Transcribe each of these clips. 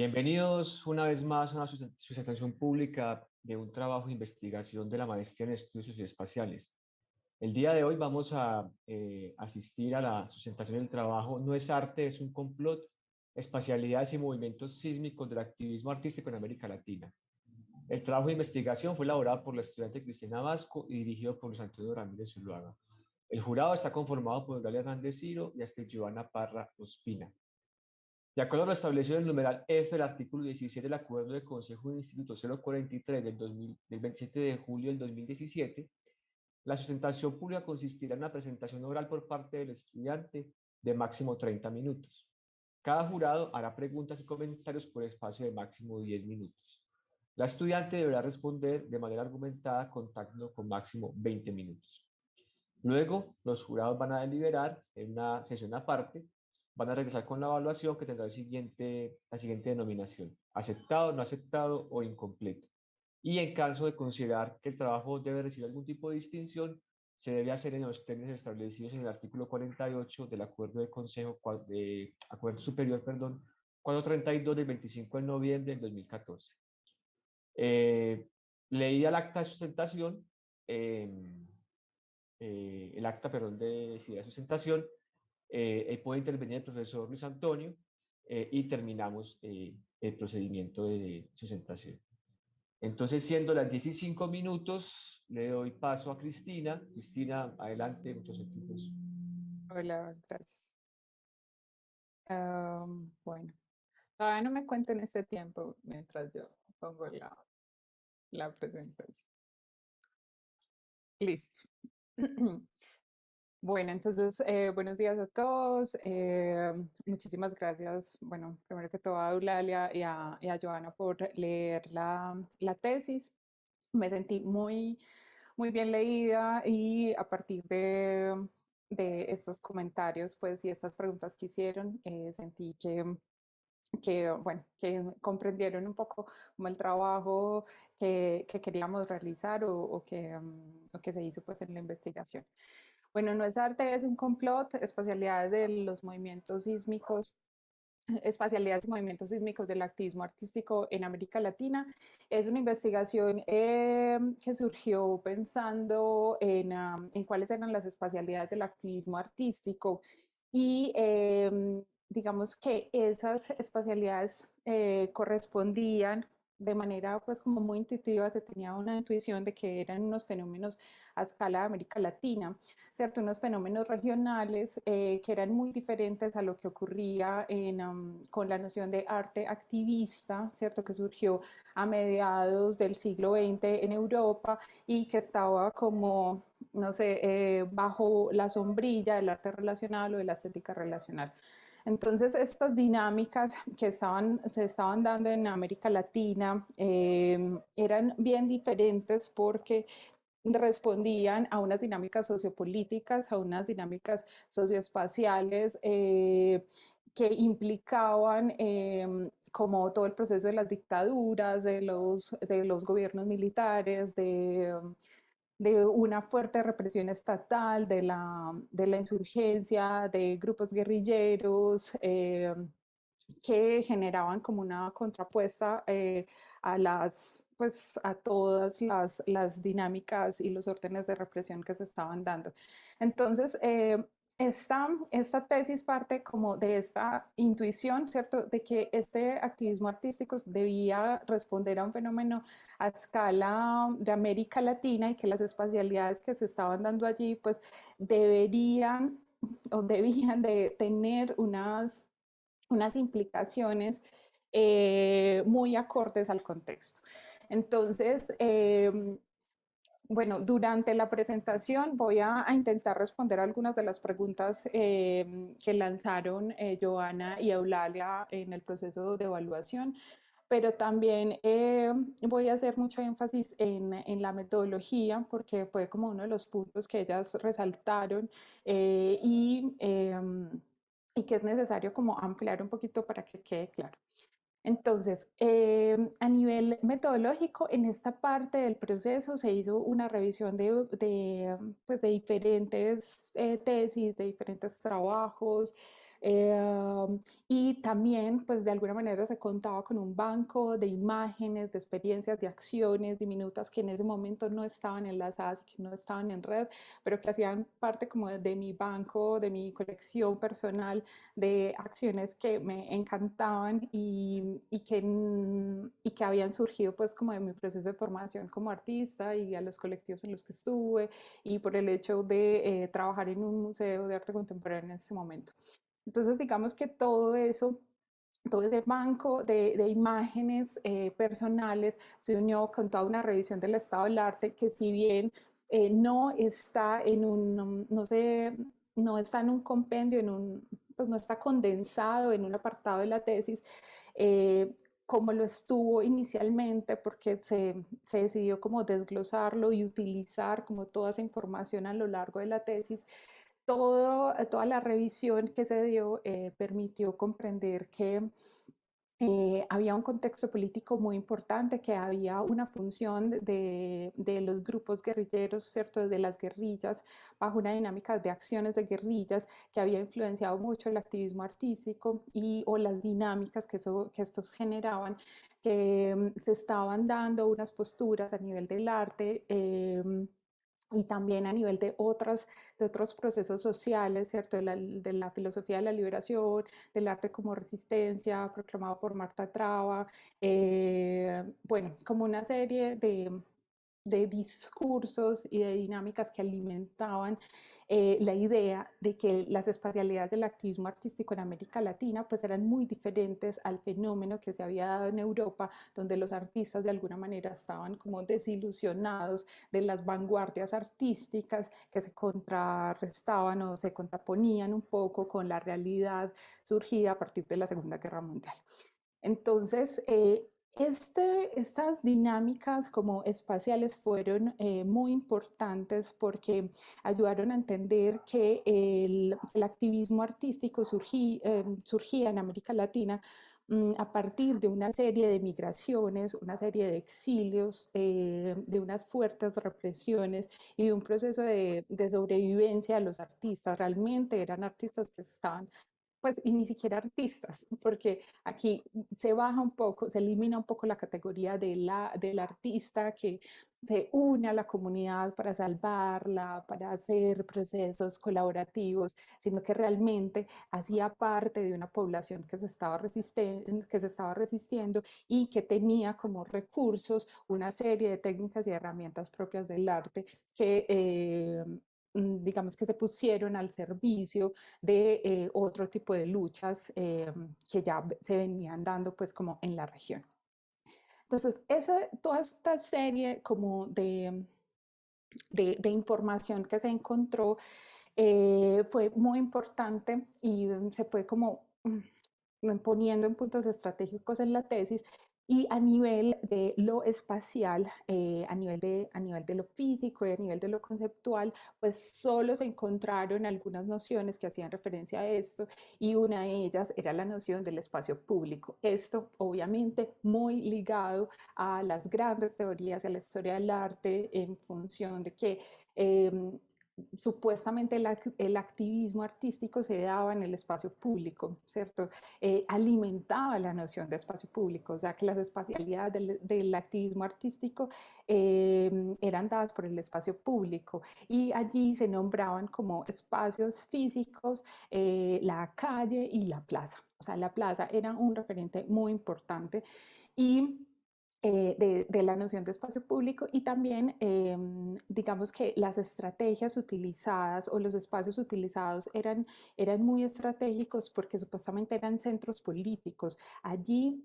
Bienvenidos una vez más a una sustentación pública de un trabajo de investigación de la maestría en estudios socioespaciales. El día de hoy vamos a asistir a la sustentación del trabajo No es arte, es un complot, espacialidades y movimientos sísmicos del activismo artístico en América Latina. El trabajo de investigación fue elaborado por la estudiante Cristina Vasco y dirigido por Luis Antonio Ramírez Zuluaga. El jurado está conformado por Galia Hernández Ciro y hasta Giovanna Parra Ospina. De acuerdo a lo establecido en el numeral F del artículo 17 del Acuerdo de Consejo del Instituto 043 del 27 de julio del 2017, la sustentación pública consistirá en una presentación oral por parte del estudiante de máximo 30 minutos. Cada jurado hará preguntas y comentarios por espacio de máximo 10 minutos. La estudiante deberá responder de manera argumentada contando con máximo 20 minutos. Luego, los jurados van a deliberar en una sesión aparte, van a regresar con la evaluación que tendrá la siguiente denominación: aceptado, no aceptado o incompleto. Y en caso de considerar que el trabajo debe recibir algún tipo de distinción, se debe hacer en los términos establecidos en el artículo 48 del Acuerdo de Consejo, Acuerdo Superior, perdón, 432 del 25 de noviembre del 2014. Leída el acta de sustentación, el acta, perdón, de sustentación, puede intervenir el profesor Luis Antonio y terminamos el procedimiento de sustentación. Entonces, siendo las 15 minutos, le doy paso a Cristina. Cristina, adelante, muchos éxitos. Hola, gracias. Bueno, todavía no me cuenten este tiempo mientras yo pongo la presentación. Listo. Bueno, entonces, buenos días a todos. Muchísimas gracias, bueno, primero que todo a Eulalia y a Joana por leer la tesis. Me sentí muy bien leída y a partir de estos comentarios, pues, y estas preguntas que hicieron, sentí bueno, que comprendieron un poco como el trabajo que queríamos realizar o que se hizo pues en la investigación. Bueno, No es arte, es un complot, espacialidades de los movimientos sísmicos, espacialidades y movimientos sísmicos del activismo artístico en América Latina. Es una investigación que surgió pensando en cuáles eran las espacialidades del activismo artístico y digamos que esas espacialidades correspondían de manera pues como muy intuitiva, se tenía una intuición de que eran unos fenómenos a escala de América Latina, ¿cierto? Unos fenómenos regionales que eran muy diferentes a lo que ocurría con la noción de arte activista, ¿cierto? Que surgió a mediados del siglo XX en Europa y que estaba como, no sé, bajo la sombrilla del arte relacional o de la estética relacional. Entonces, estas dinámicas que se estaban dando en América Latina eran bien diferentes porque respondían a unas dinámicas sociopolíticas, a unas dinámicas socioespaciales que implicaban como todo el proceso de las dictaduras, de los gobiernos militares, de una fuerte represión estatal, de la insurgencia, de grupos guerrilleros, que generaban como una contrapuesta a pues a todas las dinámicas y los órdenes de represión que se estaban dando. Entonces, esta tesis parte como de esta intuición, ¿cierto? De que este activismo artístico debía responder a un fenómeno a escala de América Latina y que las espacialidades que se estaban dando allí, pues deberían o debían de tener unas implicaciones muy acordes al contexto. Entonces, bueno, durante la presentación voy a intentar responder algunas de las preguntas que lanzaron Joana y Eulalia en el proceso de evaluación, pero también voy a hacer mucho énfasis en la metodología porque fue como uno de los puntos que ellas resaltaron y que es necesario como ampliar un poquito para que quede claro. Entonces, a nivel metodológico, en esta parte del proceso se hizo una revisión pues de diferentes tesis, de diferentes trabajos, Y también, pues de alguna manera se contaba con un banco de imágenes, de experiencias, de acciones diminutas que en ese momento no estaban enlazadas y que no estaban en red, pero que hacían parte como de mi banco, de mi colección personal de acciones que me encantaban y que habían surgido pues como de mi proceso de formación como artista y a los colectivos en los que estuve y por el hecho de trabajar en un museo de arte contemporáneo en ese momento. Entonces, digamos que todo eso, todo ese banco de imágenes personales se unió con toda una revisión del estado del arte que si bien no está en un, no sé, no está en un compendio, pues no está condensado en un apartado de la tesis, eh, como lo estuvo inicialmente, porque se decidió como desglosarlo y utilizar como toda esa información a lo largo de la tesis, toda la revisión que se dio permitió comprender que había un contexto político muy importante, que había una función de los grupos guerrilleros, ¿cierto? De las guerrillas, bajo una dinámica de acciones de guerrillas que había influenciado mucho el activismo artístico o las dinámicas que estos generaban, que se estaban dando unas posturas a nivel del arte. Y también a nivel de otros procesos sociales, ¿cierto? De la filosofía de la liberación, del arte como resistencia, proclamado por Marta Traba, bueno, como una serie de discursos y de dinámicas que alimentaban la idea de que las espacialidades del activismo artístico en América Latina pues eran muy diferentes al fenómeno que se había dado en Europa, donde los artistas de alguna manera estaban como desilusionados de las vanguardias artísticas que se contrarrestaban o se contraponían un poco con la realidad surgida a partir de la Segunda Guerra Mundial. Entonces, estas dinámicas como espaciales fueron muy importantes porque ayudaron a entender que el activismo artístico surgía en América Latina a partir de una serie de migraciones, una serie de exilios, de unas fuertes represiones y de un proceso de sobrevivencia de los artistas. Realmente eran artistas que estaban pues, y ni siquiera artistas, porque aquí se baja un poco, se elimina un poco la categoría del artista que se une a la comunidad para salvarla, para hacer procesos colaborativos, sino que realmente hacía parte de una población que se estaba resistiendo y que tenía como recursos una serie de técnicas y herramientas propias del arte que digamos que se pusieron al servicio de otro tipo de luchas que ya se venían dando pues como en la región. Entonces, toda esta serie como de información que se encontró fue muy importante y se fue como poniendo en puntos estratégicos en la tesis y a nivel de lo espacial, a nivel de lo físico y a nivel de lo conceptual, pues solo se encontraron algunas nociones que hacían referencia a esto y una de ellas era la noción del espacio público. Esto obviamente muy ligado a las grandes teorías y a la historia del arte en función de que eh, supuestamente el activismo artístico se daba en el espacio público, ¿cierto? Alimentaba la noción de espacio público, o sea que las espacialidades del activismo artístico eran dadas por el espacio público y allí se nombraban como espacios físicos la calle y la plaza. O sea, la plaza era un referente muy importante y de la noción de espacio público y también digamos que las estrategias utilizadas o los espacios utilizados eran muy estratégicos porque supuestamente eran centros políticos. Allí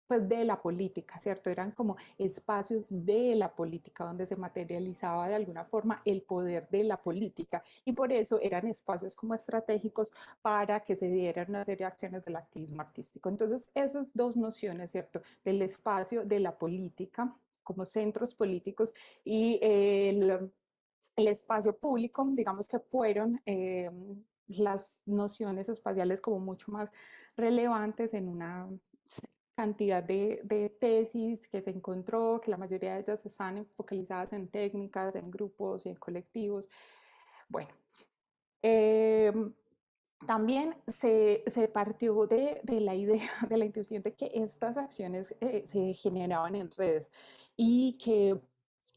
pues de la política, ¿cierto? Eran como espacios de la política donde se materializaba de alguna forma el poder de la política y por eso eran espacios como estratégicos para que se dieran una serie de acciones del activismo artístico. Entonces, esas dos nociones, ¿cierto? Del espacio de la política como centros políticos y el espacio público, digamos que fueron las nociones espaciales como mucho más relevantes en una cantidad de tesis que se encontró, que la mayoría de ellas están focalizadas en técnicas, en grupos y en colectivos. Bueno, eh, También se partió de la idea, de la intuición de que estas acciones se generaban en redes y que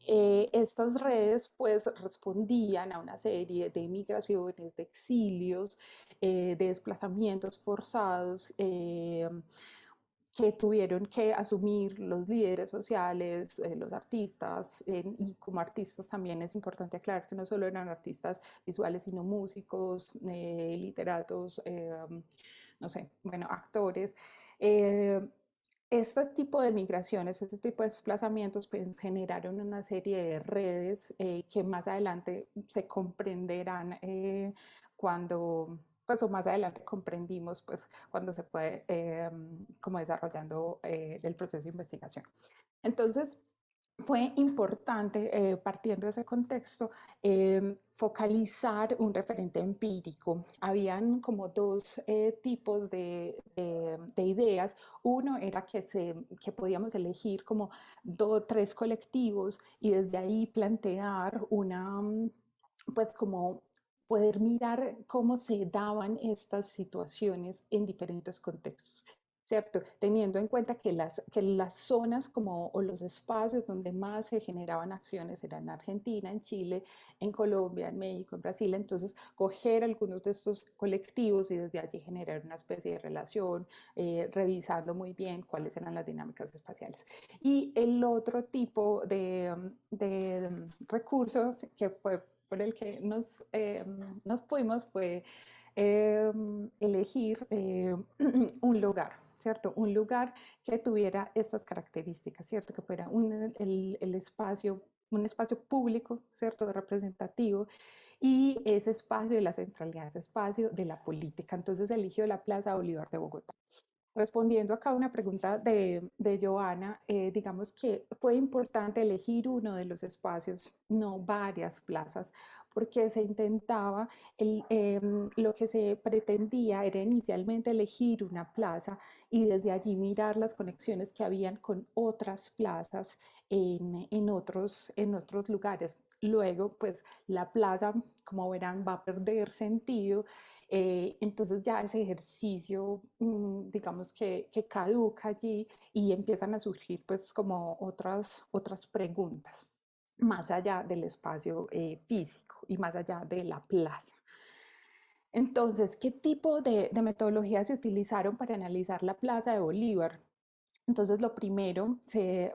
estas redes pues respondían a una serie de migraciones, de exilios, de desplazamientos forzados, que tuvieron que asumir los líderes sociales, los artistas, y como artistas también es importante aclarar que no solo eran artistas visuales, sino músicos, literatos, no sé, bueno, actores. Eh, este tipo de migraciones, este tipo de desplazamientos pues, generaron una serie de redes que más adelante se comprenderán cuando, pues o más adelante comprendimos pues cuando se fue como desarrollando el proceso de investigación. Entonces, fue importante, partiendo de ese contexto, focalizar un referente empírico. Habían como dos tipos de ideas. Uno era que podíamos elegir como tres colectivos y desde ahí plantear una, pues como poder mirar cómo se daban estas situaciones en diferentes contextos. ¿Cierto? Teniendo en cuenta que las zonas como, o los espacios donde más se generaban acciones eran en Argentina, en Chile, en Colombia, en México, en Brasil. Entonces, coger algunos de estos colectivos y desde allí generar una especie de relación, revisando muy bien cuáles eran las dinámicas espaciales. Y el otro tipo de recurso que fue por el que nos fuimos fue elegir un lugar, ¿cierto? Un lugar que tuviera estas características, ¿cierto? Que fuera el espacio, un espacio público, ¿cierto? Representativo, y ese espacio de la centralidad, ese espacio de la política. Entonces eligió la Plaza Bolívar de Bogotá. Respondiendo acá a una pregunta de Joana, digamos que fue importante elegir uno de los espacios, no varias plazas, porque se intentaba, lo que se pretendía era inicialmente elegir una plaza y desde allí mirar las conexiones que habían con otras plazas en otros lugares. Luego, pues la plaza, como verán, va a perder sentido, entonces ya ese ejercicio, digamos que caduca allí y empiezan a surgir pues como otras preguntas más allá del espacio físico y más allá de la plaza. Entonces, ¿qué tipo de metodologías se utilizaron para analizar la Plaza de Bolívar? Entonces, lo primero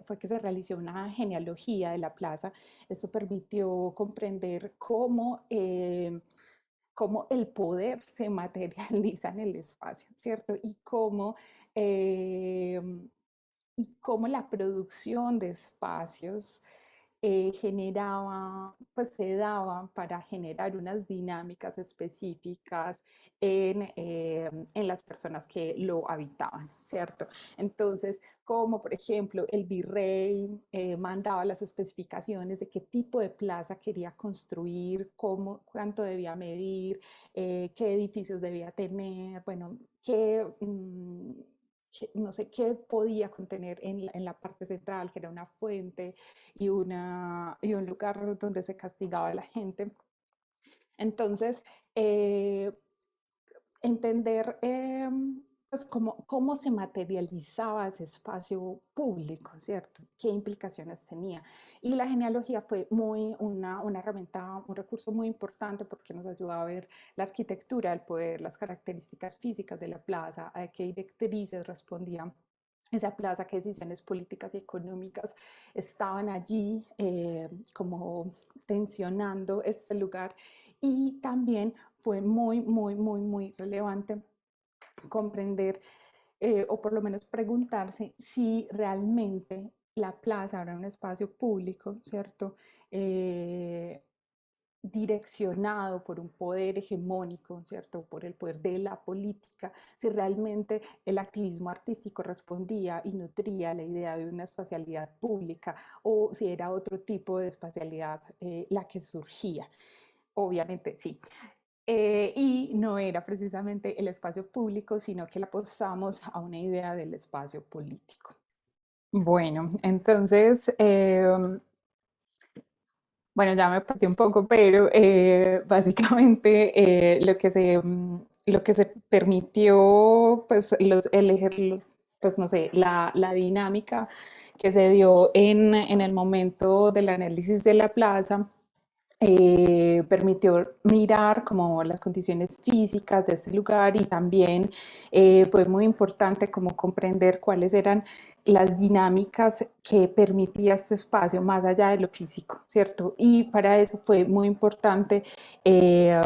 fue que se realizó una genealogía de la plaza. Esto permitió comprender cómo el poder se materializa en el espacio, ¿cierto? Eh, y cómo la producción de espacios generaba, pues se daba para generar unas dinámicas específicas en las personas que lo habitaban, ¿cierto? Entonces, como por ejemplo el virrey mandaba las especificaciones de qué tipo de plaza quería construir, cuánto debía medir, qué edificios debía tener, bueno, no sé qué podía contener en la parte central, que era una fuente y un lugar donde se castigaba a la gente. Entonces, eh, entender pues cómo se materializaba ese espacio público, ¿cierto? ¿Qué implicaciones tenía? Y la genealogía fue una herramienta, un recurso muy importante porque nos ayuda a ver la arquitectura del poder, las características físicas de la plaza, a qué directrices respondían esa plaza, qué decisiones políticas y económicas estaban allí como tensionando este lugar. Y también fue muy relevante comprender o por lo menos preguntarse si realmente la plaza era un espacio público, ¿cierto? Direccionado por un poder hegemónico, ¿cierto? Por el poder de la política, si realmente el activismo artístico respondía y nutría la idea de una espacialidad pública o si era otro tipo de espacialidad la que surgía. Obviamente sí. Y no era precisamente el espacio público, sino que le apostamos a una idea del espacio político. Bueno, entonces, bueno, ya me partí un poco, pero básicamente lo que lo que se permitió, pues, pues, no sé, la dinámica que se dio en el momento del análisis de la plaza permitió mirar como las condiciones físicas de este lugar y también fue muy importante como comprender cuáles eran las dinámicas que permitía este espacio más allá de lo físico, ¿cierto? Y para eso fue muy importante eh,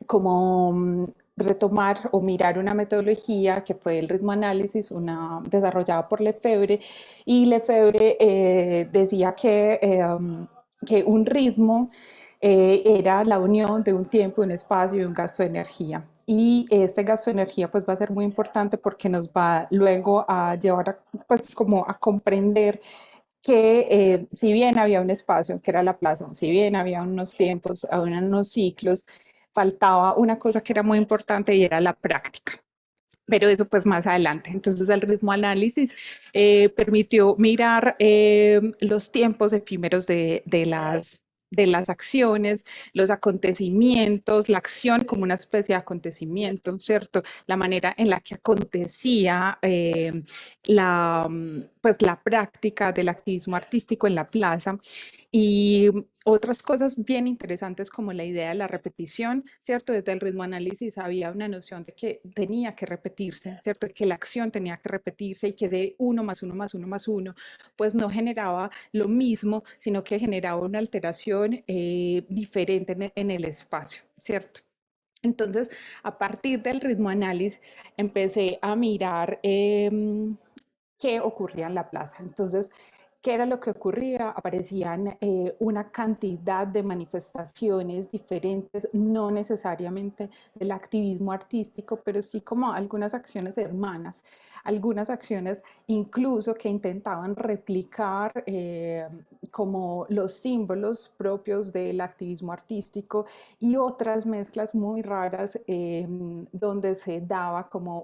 como retomar o mirar una metodología que fue el ritmo análisis, una desarrollada por Lefebvre, y Lefebvre decía que un ritmo era la unión de un tiempo, un espacio y un gasto de energía. Y este gasto de energía pues va a ser muy importante porque nos va luego a llevar pues como a comprender que si bien había un espacio, que era la plaza, si bien había unos tiempos, había unos ciclos, faltaba una cosa que era muy importante y era la práctica. Pero eso pues más adelante. Entonces el ritmo análisis permitió mirar los tiempos efímeros de las acciones, los acontecimientos, la acción como una especie de acontecimiento, ¿cierto? La manera en la que acontecía pues, la práctica del activismo artístico en la plaza y otras cosas bien interesantes como la idea de la repetición, ¿cierto? Desde el ritmo análisis había una noción de que tenía que repetirse, ¿cierto? Que la acción tenía que repetirse y que de uno más uno más uno más uno, pues no generaba lo mismo, sino que generaba una alteración diferente en el espacio, ¿cierto? Entonces, a partir del ritmo análisis, empecé a mirar qué ocurría en la plaza. Entonces, ¿qué era lo que ocurría? Aparecían una cantidad de manifestaciones diferentes, no necesariamente del activismo artístico, pero sí como algunas acciones hermanas, algunas acciones incluso que intentaban replicar como los símbolos propios del activismo artístico y otras mezclas muy raras donde se daba como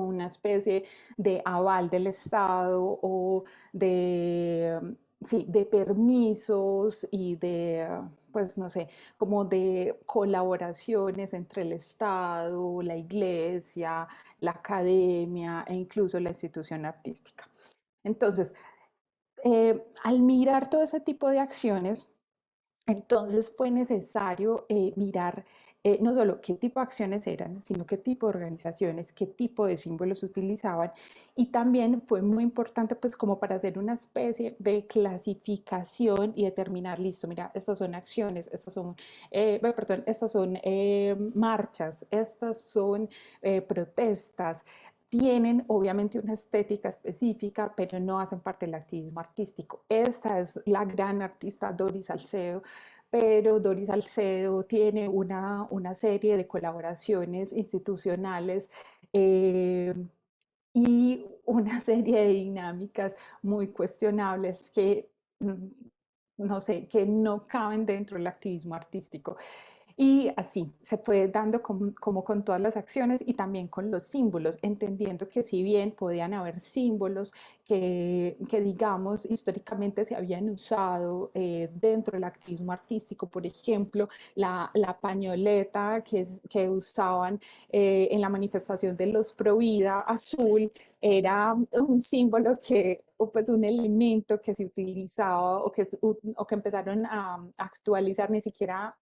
una especie de aval del Estado o de, sí, de permisos y de, pues no sé, como de colaboraciones entre el Estado, la iglesia, la academia e incluso la institución artística. Entonces, al mirar todo ese tipo de acciones, entonces fue necesario mirar no solo qué tipo de acciones eran, sino qué tipo de organizaciones, qué tipo de símbolos utilizaban. Y también fue muy importante pues como para hacer una especie de clasificación y determinar, listo, mira, estas son acciones, perdón, estas son marchas, estas son protestas, tienen obviamente una estética específica, pero no hacen parte del activismo artístico. Esta es la gran artista Doris Salcedo, pero Doris Salcedo tiene una serie de colaboraciones institucionales eh, y una serie de dinámicas muy cuestionables que, no sé, que no caben dentro del activismo artístico. Y así se fue dando como con todas las acciones y también con los símbolos, entendiendo que si bien podían haber símbolos que digamos, históricamente se habían usado dentro del activismo artístico, por ejemplo, la pañoleta que usaban en la manifestación de los Provida azul, era un símbolo o pues un elemento que se utilizaba o que empezaron a actualizar, ni siquiera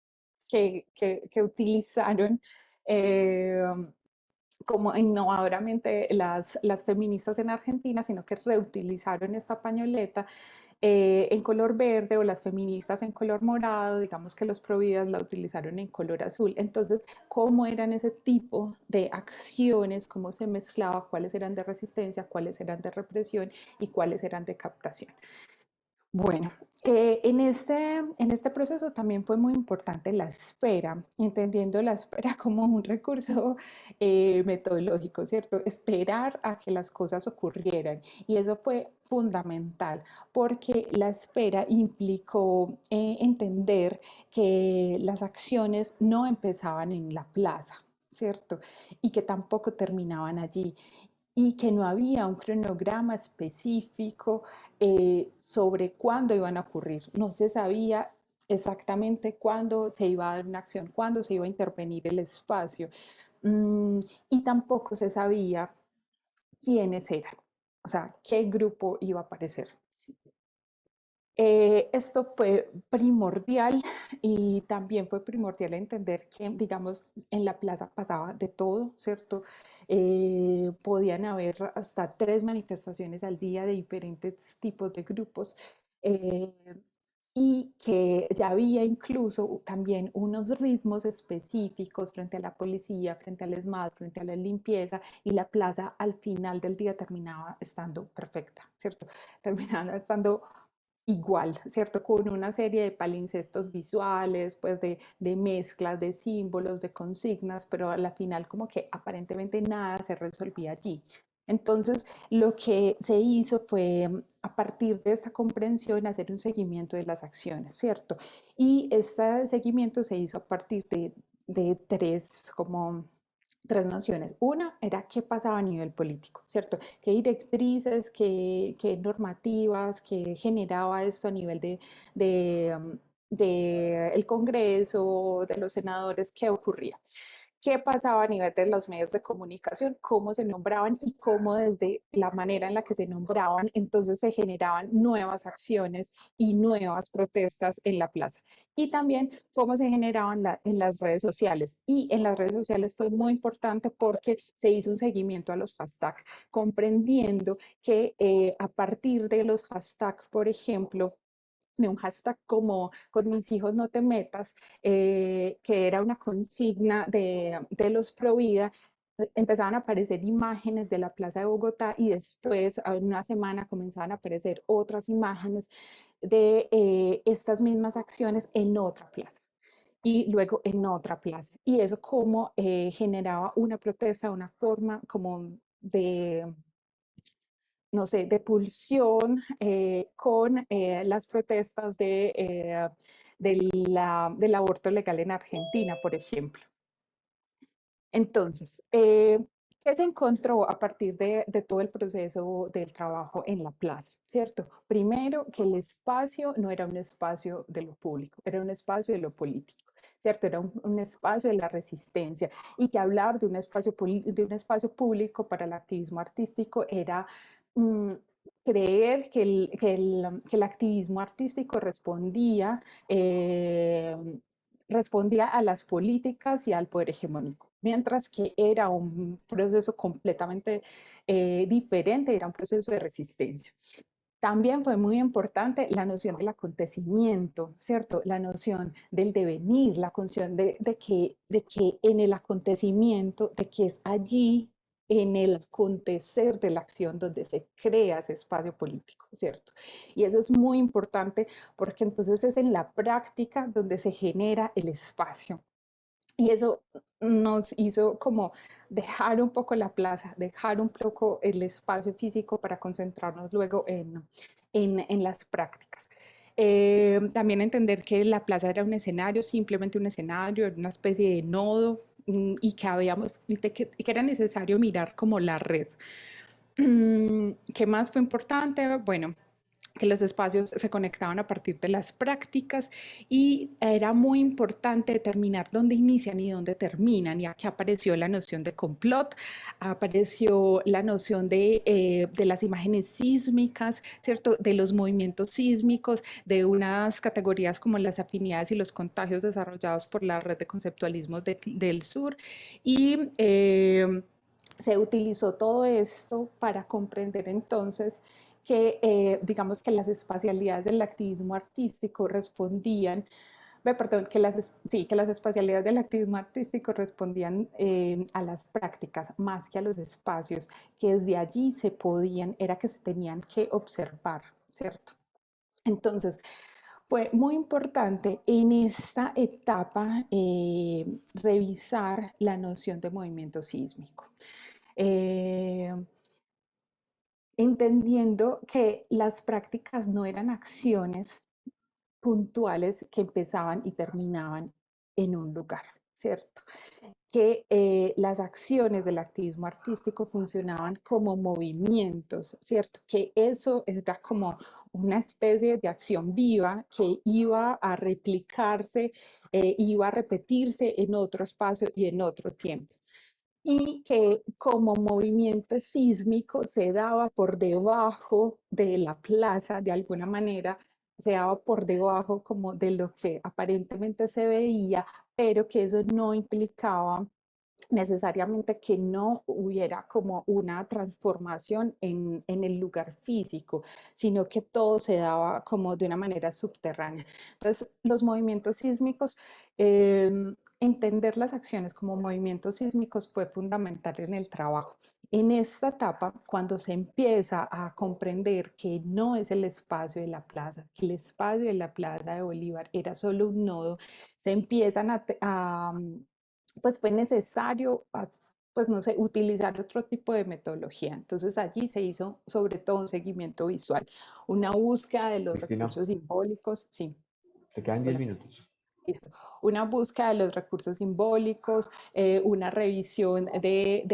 que utilizaron eh, como innovadoramente las feministas en Argentina, sino que reutilizaron esta pañoleta en color verde o las feministas en color morado, digamos que los providas la utilizaron en color azul. Entonces, ¿cómo eran ese tipo de acciones? ¿Cómo se mezclaba? ¿Cuáles eran de resistencia? ¿Cuáles eran de represión? ¿Y cuáles eran de captación? Bueno, en este proceso también fue muy importante la espera, entendiendo la espera como un recurso metodológico, ¿cierto? Esperar a que las cosas ocurrieran. Y eso fue fundamental porque la espera implicó entender que las acciones no empezaban en la plaza, ¿cierto? Y que tampoco terminaban allí y que no había un cronograma específico sobre cuándo iban a ocurrir. No se sabía exactamente cuándo se iba a dar una acción, cuándo se iba a intervenir el espacio. Y tampoco se sabía quiénes eran, o sea, qué grupo iba a aparecer. Esto fue primordial y también fue primordial entender que, digamos, en la plaza pasaba de todo, ¿cierto? Podían haber hasta 3 manifestaciones al día de diferentes tipos de grupos. eh, y que ya había incluso también unos ritmos específicos frente a la policía, frente al ESMAD, frente a la limpieza, y la plaza al final del día terminaba estando perfecta, ¿cierto? Terminaba estando igual, ¿cierto? Con una serie de palimpsestos visuales, pues de mezclas, de símbolos, de consignas, pero a la final como que aparentemente nada se resolvía allí. Entonces, lo que se hizo fue, a partir de esa comprensión, hacer un seguimiento de las acciones, ¿cierto? Y este seguimiento se hizo a partir de como tres nociones. Una era qué pasaba a nivel político, ¿cierto? Qué directrices, qué normativas, qué generaba esto a nivel de el Congreso, de los senadores, qué ocurría. ¿Qué pasaba a nivel de los medios de comunicación? ¿Cómo se nombraban y cómo desde la manera en la que se nombraban, entonces se generaban nuevas acciones y nuevas protestas en la plaza? Y también cómo se generaban en las redes sociales. Y en las redes sociales fue muy importante porque se hizo un seguimiento a los hashtags, comprendiendo que a partir de los hashtags, por ejemplo, de un hashtag como con mis hijos no te metas, que era una consigna de los Provida, empezaban a aparecer imágenes de la Plaza de Bogotá y después, en una semana, comenzaban a aparecer otras imágenes de estas mismas acciones en otra plaza y luego en otra plaza. Y eso como generaba una protesta, una forma como de no sé, de pulsión con las protestas del aborto legal en Argentina, por ejemplo. Entonces, ¿qué se encontró a partir de todo el proceso del trabajo en la plaza? ¿Cierto? Primero, que el espacio no era un espacio de lo público, era un espacio de lo político. ¿Cierto? Era un espacio de la resistencia y que hablar de un espacio público para el activismo artístico era mm, creer que el activismo artístico respondía a las políticas y al poder hegemónico, mientras que era un proceso completamente diferente, era un proceso de resistencia. También fue muy importante la noción del acontecimiento, ¿cierto? La noción del devenir, la noción de que en el acontecimiento, de que es allí, en el acontecer de la acción donde se crea ese espacio político, ¿cierto? Y eso es muy importante porque entonces es en la práctica donde se genera el espacio. Y eso nos hizo como dejar un poco la plaza, dejar un poco el espacio físico para concentrarnos luego en las prácticas. También entender que la plaza era un escenario, simplemente un escenario, era una especie de nodo y que habíamos, y que era necesario mirar como la red. ¿Qué más fue importante? Bueno, que los espacios se conectaban a partir de las prácticas y era muy importante determinar dónde inician y dónde terminan. Y aquí apareció la noción de complot, apareció la noción de las imágenes sísmicas, ¿cierto? De los movimientos sísmicos, de unas categorías como las afinidades y los contagios desarrollados por la red de conceptualismos del sur. Y se utilizó todo eso para comprender entonces que, digamos, que las espacialidades del activismo artístico respondían, perdón, sí, que las espacialidades del activismo artístico respondían a las prácticas más que a los espacios, que desde allí era que se tenían que observar, ¿cierto? Entonces, fue muy importante en esta etapa revisar la noción de movimiento sísmico. Eh, Entendiendo que las prácticas no eran acciones puntuales que empezaban y terminaban en un lugar, ¿cierto? que las acciones del activismo artístico funcionaban como movimientos, ¿cierto? Que eso era como una especie de acción viva que iba a replicarse, iba a repetirse en otro espacio y en otro tiempo y que como movimiento sísmico se daba por debajo de la plaza, de alguna manera, se daba por debajo como de lo que aparentemente se veía, pero que eso no implicaba necesariamente que no hubiera como una transformación en el lugar físico, sino que todo se daba como de una manera subterránea. Entonces, los movimientos sísmicos, eh, entender las acciones como movimientos sísmicos fue fundamental en el trabajo. En esta etapa, cuando se empieza a comprender que no es el espacio de la plaza, que el espacio de la plaza de Bolívar era solo un nodo, se empiezan pues fue necesario, pues no sé, utilizar otro tipo de metodología. Entonces allí se hizo sobre todo un seguimiento visual, una búsqueda de los Cristina, recursos simbólicos, sí, te quedan 10 hola, minutos. listo, una búsqueda de los recursos simbólicos, una revisión de,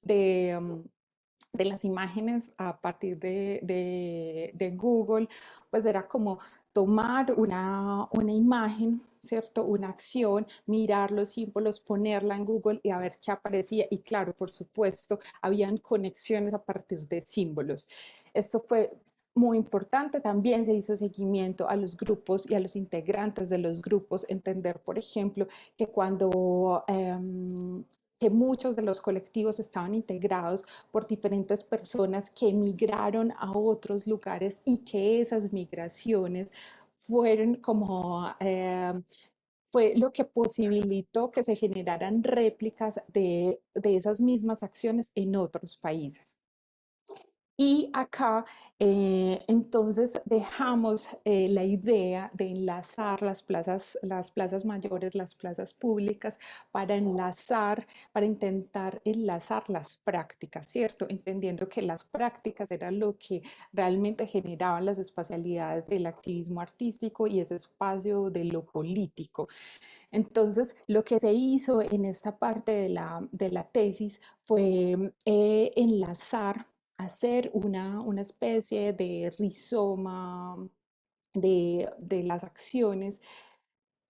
de las imágenes a partir de Google, pues era como tomar una imagen, ¿cierto? Una acción, mirar los símbolos, ponerla en Google y a ver qué aparecía. Y claro, por supuesto, habían conexiones a partir de símbolos. Esto fue muy importante. También se hizo seguimiento a los grupos y a los integrantes de los grupos. Entender, por ejemplo, que cuando que muchos de los colectivos estaban integrados por diferentes personas que emigraron a otros lugares y que esas migraciones fueron como fue lo que posibilitó que se generaran réplicas de esas mismas acciones en otros países. Y acá entonces dejamos la idea de enlazar las plazas mayores, las plazas públicas, para enlazar, para intentar enlazar las prácticas, ¿cierto? Entendiendo que las prácticas eran lo que realmente generaban las espacialidades del activismo artístico y ese espacio de lo político. Entonces, lo que se hizo en esta parte de la tesis fue enlazar, hacer una especie de rizoma de las acciones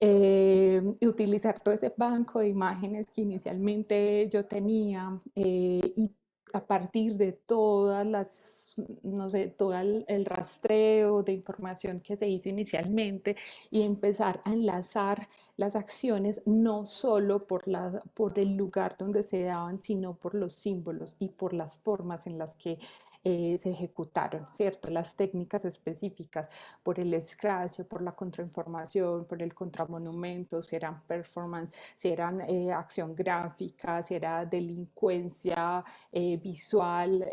y utilizar todo ese banco de imágenes que inicialmente yo tenía y a partir de todas las, no sé, todo el rastreo de información que se hizo inicialmente y empezar a enlazar las acciones no solo por el lugar donde se daban, sino por los símbolos y por las formas en las que se ejecutaron, ¿cierto? Las técnicas específicas por el scratch, por la contrainformación, por el contramonumento, si eran performance, si eran acción gráfica, si era delincuencia visual,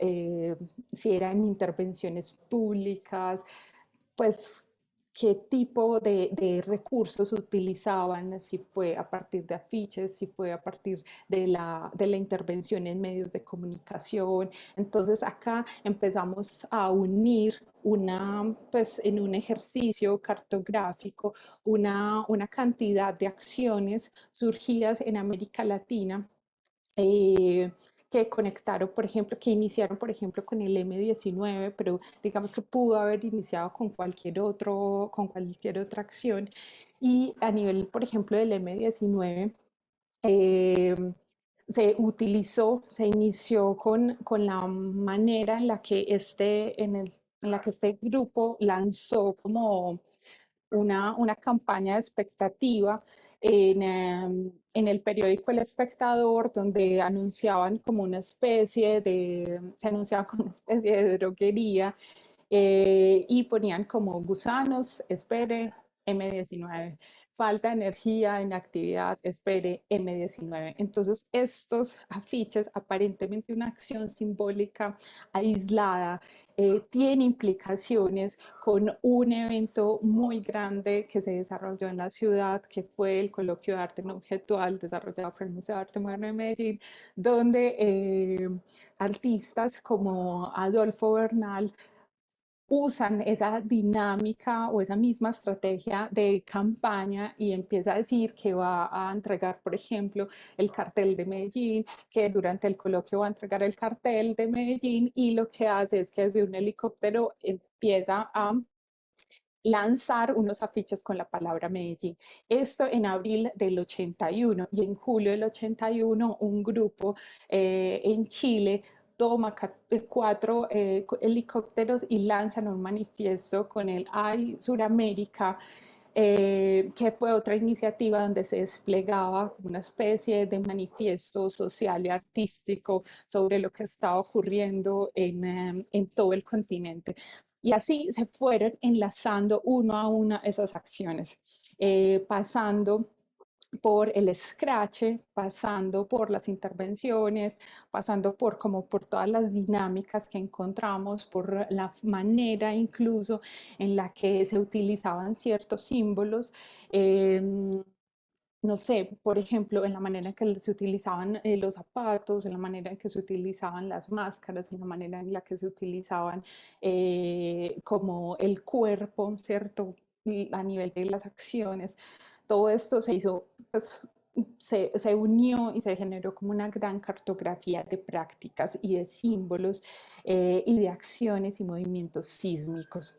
si eran intervenciones públicas, pues qué tipo de recursos utilizaban, si fue a partir de afiches, si fue a partir de la intervención en medios de comunicación. Entonces acá empezamos a unir pues en un ejercicio cartográfico, una cantidad de acciones surgidas en América Latina eh, que conectaron, por ejemplo, que iniciaron, por ejemplo, con el M19, pero digamos que pudo haber iniciado con cualquier otra acción. Y a nivel, por ejemplo, del M19, eh, se utilizó, se inició con la manera en la que en la que este grupo lanzó como una campaña de expectativa en el periódico El Espectador, donde anunciaban como una especie se anunciaba como una especie de droguería y ponían como gusanos, espere, M19, falta de energía, inactividad, espere, M19. Entonces, estos afiches, aparentemente una acción simbólica aislada, tiene implicaciones con un evento muy grande que se desarrolló en la ciudad, que fue el Coloquio de Arte no Objetual desarrollado por el Museo de Arte Moderno de Medellín, donde artistas como Adolfo Bernal usan esa dinámica o esa misma estrategia de campaña y empieza a decir que va a entregar, por ejemplo, el cartel de Medellín, que durante el coloquio va a entregar el cartel de Medellín y lo que hace es que desde un helicóptero empieza a lanzar unos afiches con la palabra Medellín. Esto en abril del 81 y en julio del 81 un grupo en Chile toma cuatro helicópteros y lanzan un manifiesto con el Ay Suramérica, que fue otra iniciativa donde se desplegaba una especie de manifiesto social y artístico sobre lo que estaba ocurriendo en todo el continente. Y así se fueron enlazando uno a una esas acciones, pasando por el scratch, pasando por las intervenciones, pasando por como por todas las dinámicas que encontramos, por la manera incluso en la que se utilizaban ciertos símbolos. No sé, por ejemplo, en la manera en que se utilizaban los zapatos, en la manera en que se utilizaban las máscaras, en la manera en la que se utilizaban como el cuerpo, ¿cierto? Y a nivel de las acciones. Todo esto se hizo, pues, se unió y se generó como una gran cartografía de prácticas y de símbolos y de acciones y movimientos sísmicos.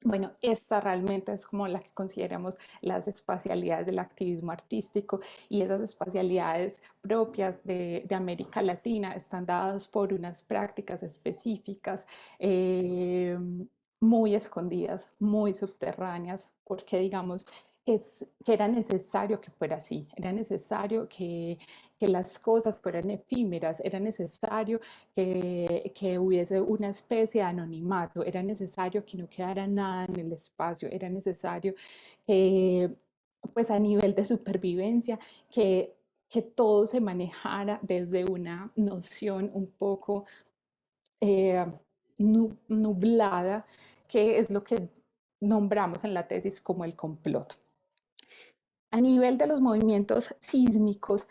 Bueno, esta realmente es como la que consideramos las espacialidades del activismo artístico y esas espacialidades propias de América Latina están dadas por unas prácticas específicas muy escondidas, muy subterráneas, porque digamos que era necesario que fuera así, era necesario que las cosas fueran efímeras, era necesario que hubiese una especie de anonimato, era necesario que no quedara nada en el espacio, era necesario que, pues a nivel de supervivencia, que todo se manejara desde una noción un poco eh, nublada, que es lo que nombramos en la tesis como el complot. A nivel de los movimientos sísmicos,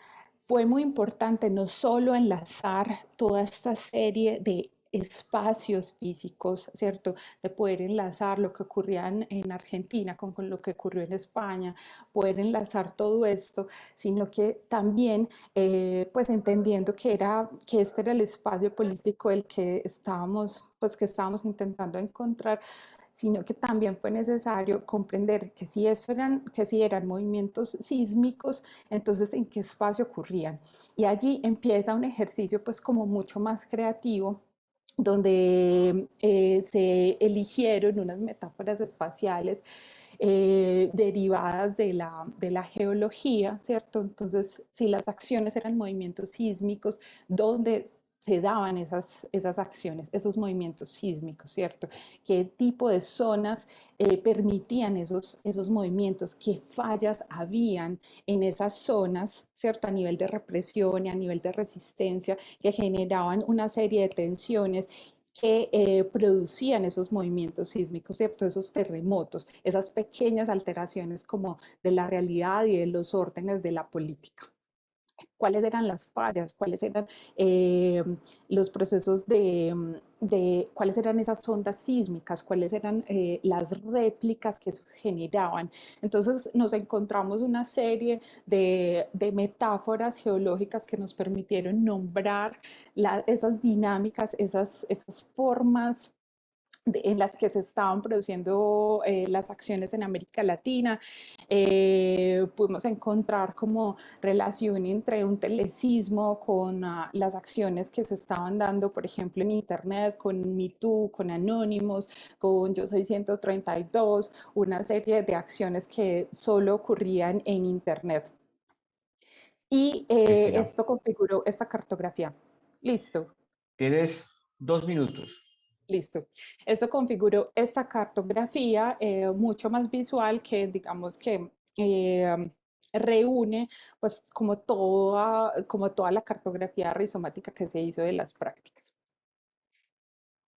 fue muy importante no solo enlazar toda esta serie de espacios físicos, ¿cierto? De poder enlazar lo que ocurría en Argentina con lo que ocurrió en España, poder enlazar todo esto, sino que también, pues entendiendo que este era el espacio político el que estábamos, pues que estábamos intentando encontrar, sino que también fue necesario comprender que si eran movimientos sísmicos, entonces en qué espacio ocurrían. Y allí empieza un ejercicio pues como mucho más creativo, donde se eligieron unas metáforas espaciales derivadas de la geología, ¿cierto? Entonces, si las acciones eran movimientos sísmicos, ¿dónde se daban esas acciones, esos movimientos sísmicos, ¿cierto? ¿Qué tipo de zonas permitían esos movimientos? ¿Qué fallas habían en esas zonas, ¿cierto? A nivel de represión y a nivel de resistencia, que generaban una serie de tensiones que producían esos movimientos sísmicos, ¿cierto? Esos terremotos, esas pequeñas alteraciones como de la realidad y de los órdenes de la política. ¿Cuáles eran las fallas? ¿Cuáles eran los procesos cuáles eran esas ondas sísmicas? ¿Cuáles eran las réplicas que eso generaban? Entonces nos encontramos una serie de metáforas geológicas que nos permitieron nombrar esas dinámicas, esas formas en las que se estaban produciendo las acciones en América Latina. Pudimos encontrar como relación entre un telesismo con las acciones que se estaban dando, por ejemplo, en Internet, con MeToo, con Anonymous, con Yo Soy 132, una serie de acciones que solo ocurrían en Internet. Y Cristina, esto configuró esta cartografía. Listo. tienes 2 minutos. Listo. Esto configuró esta cartografía mucho más visual que, digamos, que reúne pues como toda la cartografía rizomática que se hizo de las prácticas.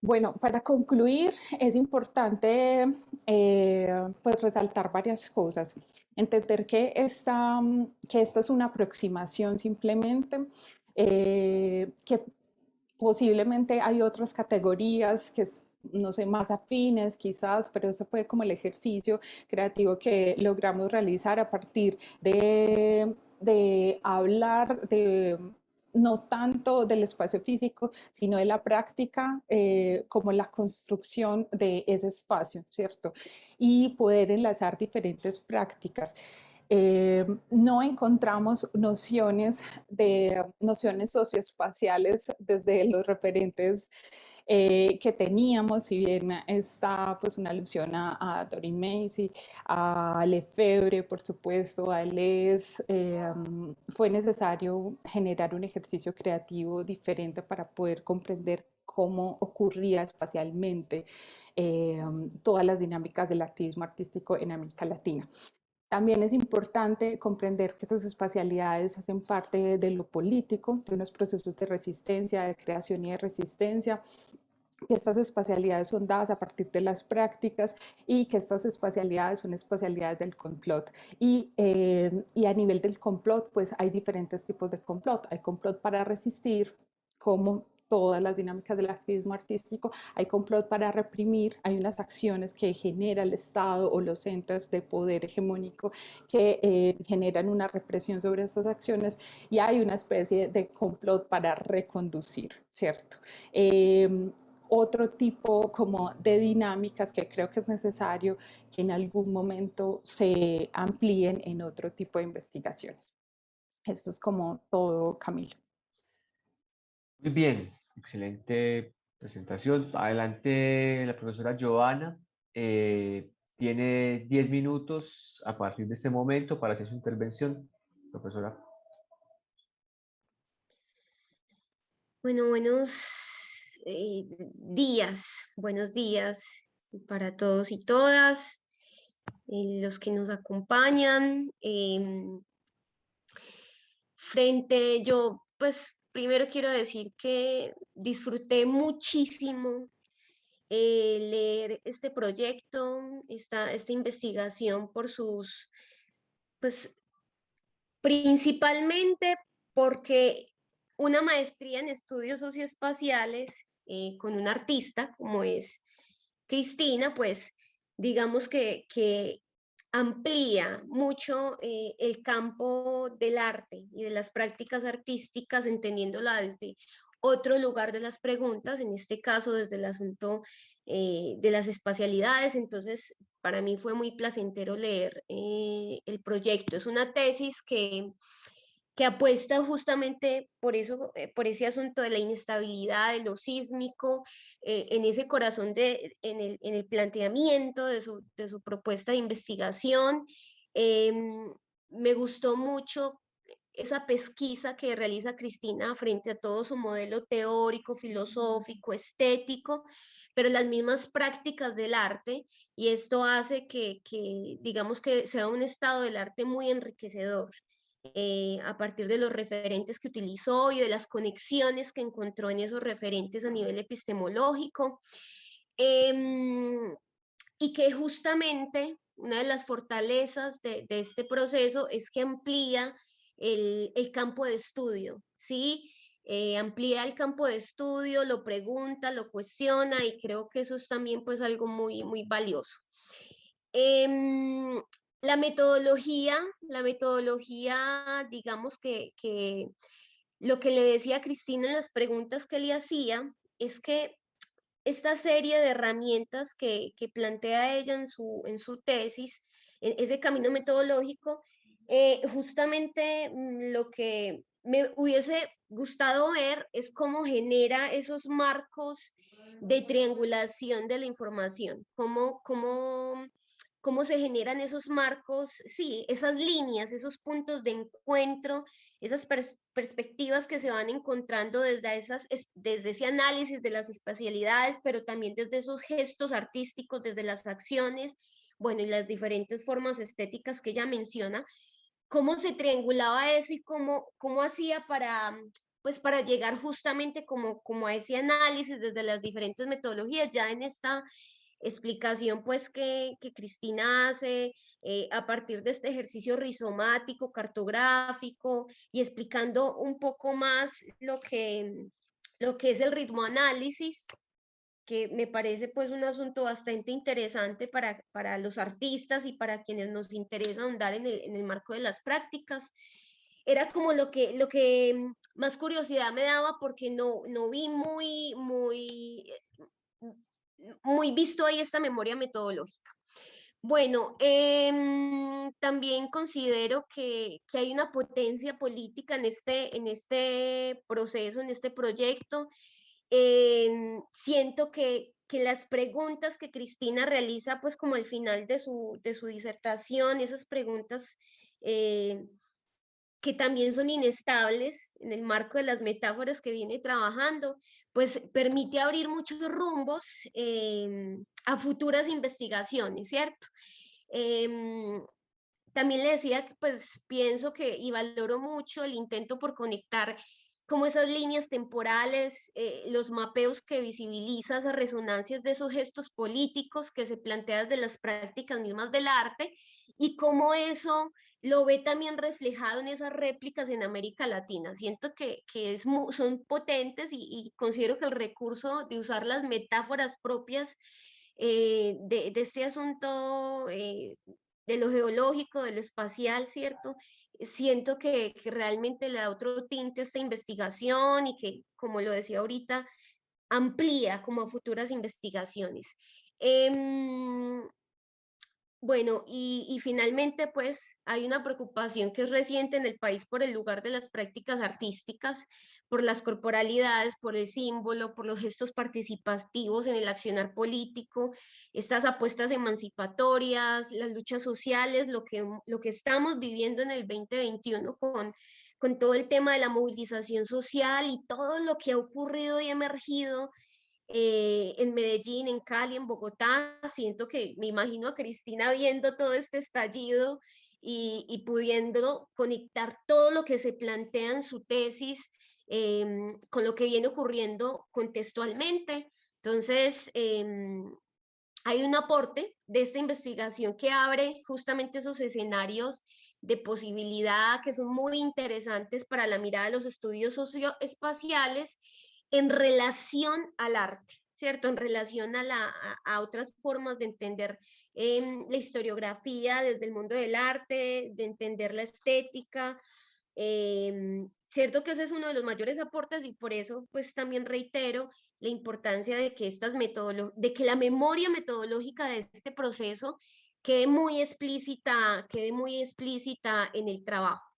Bueno, para concluir, es importante pues resaltar varias cosas. Entender que esto es una aproximación simplemente, que posiblemente hay otras categorías no sé, más afines quizás, pero ese fue como el ejercicio creativo que logramos realizar a partir de hablar de no tanto del espacio físico, sino de la práctica como la construcción de ese espacio, ¿cierto? Y poder enlazar diferentes prácticas. No encontramos nociones socioespaciales desde los referentes que teníamos, si bien está pues una alusión a Doreen Macy, a Lefebvre, por supuesto, a Deleuze, fue necesario generar un ejercicio creativo diferente para poder comprender cómo ocurría espacialmente todas las dinámicas del activismo artístico en América Latina. También es importante comprender que estas espacialidades hacen parte de lo político, de unos procesos de resistencia, de creación y de resistencia, que estas espacialidades son dadas a partir de las prácticas y que estas espacialidades son espacialidades del complot. Y a nivel del complot, pues hay diferentes tipos de complot. Hay complot para resistir, como todas las dinámicas del activismo artístico, hay complot para reprimir, hay unas acciones que genera el Estado o los entes de poder hegemónico que generan una represión sobre esas acciones y hay una especie de complot para reconducir, ¿cierto? Otro tipo como de dinámicas que creo que es necesario que en algún momento se amplíen en otro tipo de investigaciones. Esto es como todo, Camilo. Muy bien, excelente presentación. Adelante la profesora Joana. Tiene 10 minutos a partir de este momento para hacer su intervención. Profesora. Bueno, buenos días para todos y todas, los que nos acompañan. Yo pues primero quiero decir que disfruté muchísimo leer este proyecto, esta investigación por pues principalmente porque una maestría en estudios socioespaciales con un artista como es Cristina, pues digamos que amplía mucho el campo del arte y de las prácticas artísticas, entendiéndola desde otro lugar de las preguntas, en este caso desde el asunto de las espacialidades. Entonces, para mí fue muy placentero leer el proyecto. Es una tesis que apuesta justamente por eso, por ese asunto de la inestabilidad, de lo sísmico, en ese corazón, en el planteamiento de su propuesta de investigación. Me gustó mucho esa pesquisa que realiza Cristina frente a todo su modelo teórico, filosófico, estético, pero las mismas prácticas del arte, y esto hace digamos que sea un estado del arte muy enriquecedor. A partir de los referentes que utilizó y de las conexiones que encontró en esos referentes a nivel epistemológico. Y que justamente una de las fortalezas de este proceso es que amplía el campo de estudio, ¿sí? Amplía el campo de estudio, lo pregunta, lo cuestiona, y creo que eso es también pues algo muy valioso. La metodología, digamos que lo que le decía a Cristina en las preguntas que le hacía es que esta serie de herramientas que plantea ella en su tesis, en ese camino metodológico, justamente lo que me hubiese gustado ver es cómo genera esos marcos de triangulación de la información, cómo se generan esos marcos, sí, esas líneas, esos puntos de encuentro, esas perspectivas que se van encontrando desde ese análisis de las espacialidades, pero también desde esos gestos artísticos, desde las acciones, bueno, y las diferentes formas estéticas que ella menciona, cómo se triangulaba eso y cómo hacía pues para llegar justamente como a ese análisis desde las diferentes metodologías, ya en esta explicación pues que Cristina hace a partir de este ejercicio rizomático, cartográfico, y explicando un poco más lo que es el ritmo análisis. que me parece pues un asunto bastante interesante para los artistas y para quienes nos interesa ahondar en el marco de las prácticas. Era como lo que más curiosidad me daba porque no vi muy visto ahí esta memoria metodológica. Bueno, también considero que hay una potencia política en este proceso, en este proyecto. Siento que las preguntas que Cristina realiza, pues como al final de su disertación, esas preguntas que también son inestables en el marco de las metáforas que viene trabajando, pues permite abrir muchos rumbos a futuras investigaciones, ¿cierto? También le decía que pues pienso que y valoro mucho el intento por conectar como esas líneas temporales, los mapeos que visibiliza, esas resonancias de esos gestos políticos que se plantean desde las prácticas mismas del arte y cómo eso lo ve también reflejado en esas réplicas en América Latina. Siento que son potentes y considero que el recurso de usar las metáforas propias de este asunto de lo geológico, de lo espacial, ¿cierto? Siento que realmente le da otro tinte a esta investigación y que, como lo decía ahorita, amplía como a futuras investigaciones. Bueno, y finalmente, pues hay una preocupación que es reciente en el país por el lugar de las prácticas artísticas, por las corporalidades, por el símbolo, por los gestos participativos en el accionar político, estas apuestas emancipatorias, las luchas sociales, lo que estamos viviendo en el 2021 con todo el tema de la movilización social y todo lo que ha ocurrido y emergido en Medellín, en Cali, en Bogotá. Siento que me imagino a Cristina viendo todo este estallido y pudiendo conectar todo lo que se plantea en su tesis con lo que viene ocurriendo contextualmente. Entonces, hay un aporte de esta investigación que abre justamente esos escenarios de posibilidad que son muy interesantes para la mirada de los estudios socioespaciales en relación al arte, ¿cierto? En relación a otras formas de entender la historiografía desde el mundo del arte, de entender la estética. Cierto que ese es uno de los mayores aportes y por eso pues también reitero la importancia de que de que la memoria metodológica de este proceso quede muy explícita en el trabajo.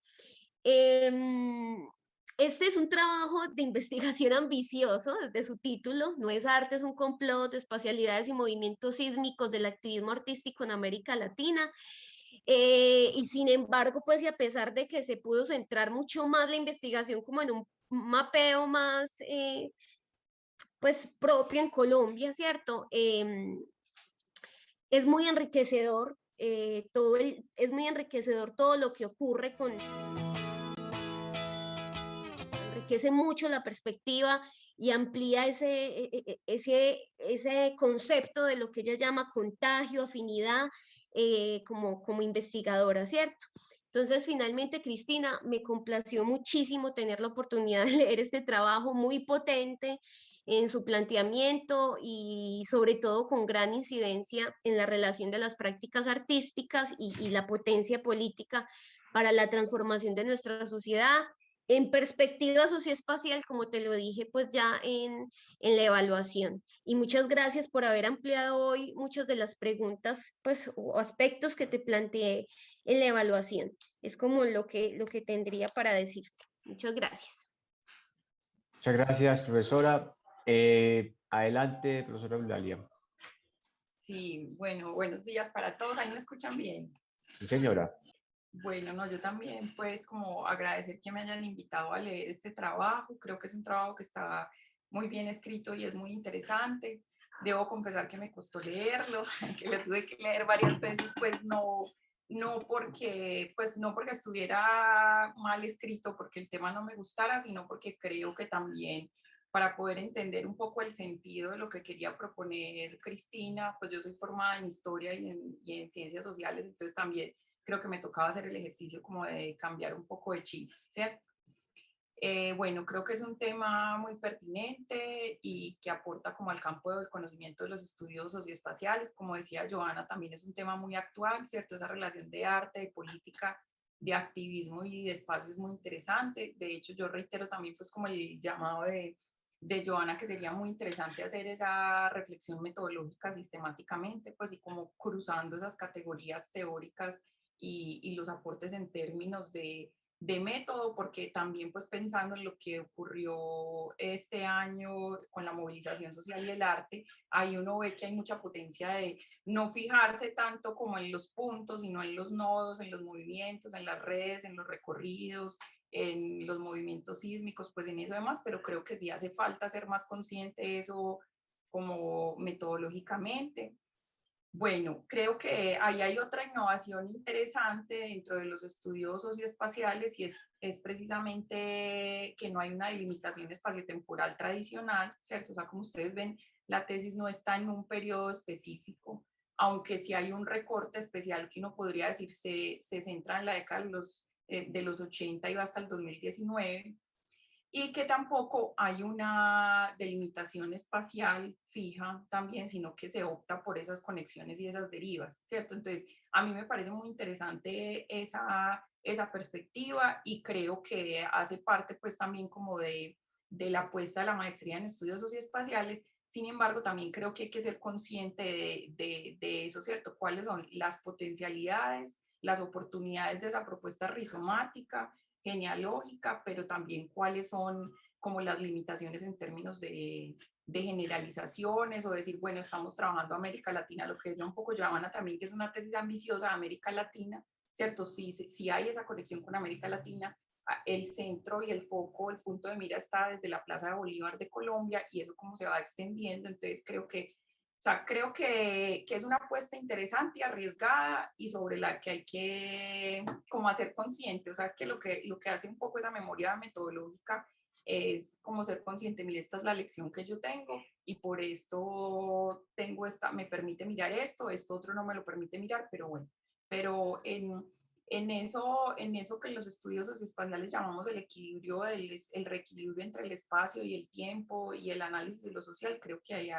Este es un trabajo de investigación ambicioso desde su título, no es arte, es un complot de espacialidades y movimientos sísmicos del activismo artístico en América Latina. Y sin embargo, pues y a pesar de que se pudo centrar mucho más la investigación como en un mapeo más pues propio en Colombia, ¿cierto? Es muy enriquecedor es muy enriquecedor todo lo que ocurre enriquece mucho la perspectiva y amplía ese concepto de lo que ella llama contagio, afinidad, como investigadora, ¿cierto? Entonces, finalmente, Cristina, me complació muchísimo tener la oportunidad de leer este trabajo muy potente en su planteamiento y sobre todo con gran incidencia en la relación de las prácticas artísticas y la potencia política para la transformación de nuestra sociedad en perspectiva socioespacial, como te lo dije, pues ya en la evaluación. Y muchas gracias por haber ampliado hoy muchas de las preguntas, pues, o aspectos que te planteé en la evaluación. Es como lo que tendría para decirte. Muchas gracias. Muchas gracias, profesora. Adelante, profesora Eulalia. Sí, bueno, buenos días para todos. ¿Ahí me escuchan bien? Sí, señora. Bueno, no, yo también, pues, como agradecer que me hayan invitado a leer este trabajo. Creo que es un trabajo que está muy bien escrito y es muy interesante. Debo confesar que me costó leerlo, que lo tuve que leer varias veces, pues no porque estuviera mal escrito, porque el tema no me gustara, sino porque creo que también para poder entender un poco el sentido de lo que quería proponer Cristina, pues yo soy formada en historia y en ciencias sociales, entonces también creo que me tocaba hacer el ejercicio como de cambiar un poco de chip, ¿cierto? Bueno, creo que es un tema muy pertinente y que aporta como al campo del conocimiento de los estudios socioespaciales. Como decía Joana, también es un tema muy actual, ¿cierto? Esa relación de arte, de política, de activismo y de espacio es muy interesante. De hecho, yo reitero también pues como el llamado de Joana, que sería muy interesante hacer esa reflexión metodológica sistemáticamente, pues y como cruzando esas categorías teóricas y los aportes en términos de método, porque también pues pensando en lo que ocurrió este año con la movilización social y el arte, ahí uno ve que hay mucha potencia de no fijarse tanto como en los puntos, sino en los nodos, en los movimientos, en las redes, en los recorridos, en los movimientos sísmicos, pues en eso demás, pero creo que sí hace falta ser más consciente de eso como metodológicamente. Bueno, creo que ahí hay otra innovación interesante dentro de los estudios socioespaciales y es precisamente que no hay una delimitación espaciotemporal tradicional, ¿cierto? O sea, como ustedes ven, la tesis no está en un periodo específico, aunque sí hay un recorte especial que uno podría decir se centra en la década de los 80 y va hasta el 2019, y que tampoco hay una delimitación espacial fija también, sino que se opta por esas conexiones y esas derivas, ¿cierto? Entonces, a mí me parece muy interesante esa perspectiva y creo que hace parte pues también como de la apuesta de la maestría en estudios socioespaciales. Sin embargo, también creo que hay que ser consciente de eso, ¿cierto? ¿Cuáles son las potencialidades, las oportunidades de esa propuesta rizomática, genealógica, pero también cuáles son como las limitaciones en términos de generalizaciones o decir, bueno, estamos trabajando América Latina, lo que decía un poco Joana también, que es una tesis ambiciosa de América Latina, ¿cierto? Si hay esa conexión con América Latina, el centro y el foco, el punto de mira está desde la Plaza de Bolívar de Colombia y eso como se va extendiendo, entonces creo que o sea, creo que es una apuesta interesante y arriesgada y sobre la que hay que como hacer consciente. O sea, es que lo que hace un poco esa memoria metodológica es como ser consciente, mire, esta es la lección que yo tengo y por esto tengo esta, me permite mirar esto otro no me lo permite mirar, pero bueno, pero en eso que en los estudios socioespaciales llamamos el equilibrio, el reequilibrio entre el espacio y el tiempo y el análisis de lo social, creo que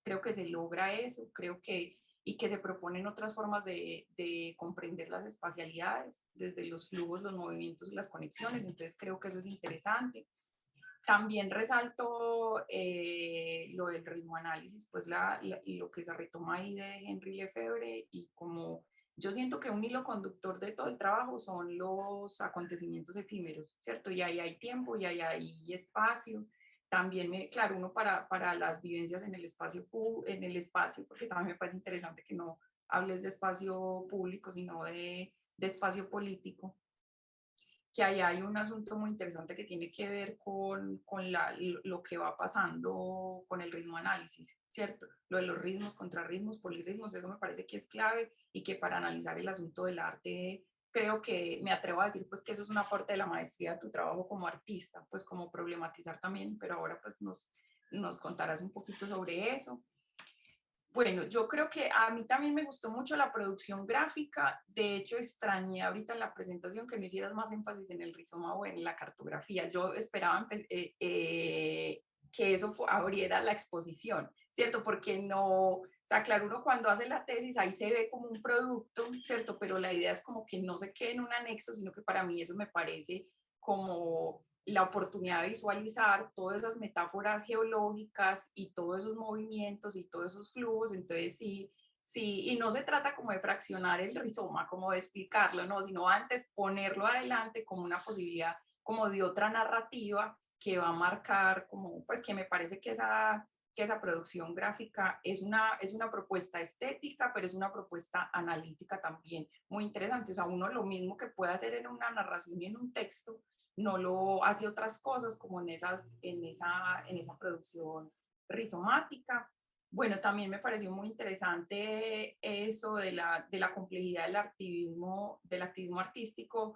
creo que se logra eso, creo que, y que se proponen otras formas de comprender las espacialidades, desde los flujos, los movimientos y las conexiones, entonces creo que eso es interesante. También resalto lo del ritmo análisis, pues lo que se retoma ahí de Henry Lefebvre y como yo siento que un hilo conductor de todo el trabajo son los acontecimientos efímeros, ¿cierto? Y ahí hay tiempo y ahí hay espacio. También, claro, uno para las vivencias en el espacio, porque también me parece interesante que no hables de espacio público, sino de espacio político, que ahí hay un asunto muy interesante que tiene que ver con lo que va pasando con el ritmo análisis, ¿cierto? Lo de los ritmos, contrarritmos, polirritmos, eso me parece que es clave y que para analizar el asunto del arte, creo que me atrevo a decir pues que eso es una parte de la maestría de tu trabajo como artista, pues como problematizar también, pero ahora pues nos contarás un poquito sobre eso. Bueno, yo creo que a mí también me gustó mucho la producción gráfica. De hecho, extrañé ahorita en la presentación que no hicieras más énfasis en el rizoma o en la cartografía. Yo esperaba que eso abriera la exposición, ¿cierto? Porque no, o sea, claro, uno cuando hace la tesis ahí se ve como un producto, ¿cierto? Pero la idea es como que no se quede en un anexo, sino que para mí eso me parece como la oportunidad de visualizar todas esas metáforas geológicas y todos esos movimientos y todos esos flujos, entonces sí, sí, y no se trata como de fraccionar el rizoma, como de explicarlo, no, sino antes ponerlo adelante como una posibilidad, como de otra narrativa que va a marcar, como, pues que me parece que esa producción gráfica es una propuesta estética, pero es una propuesta analítica también muy interesante, o sea, uno lo mismo que puede hacer en una narración y en un texto, no lo hace otras cosas como en esa producción rizomática. Bueno, también me pareció muy interesante eso de la complejidad del activismo artístico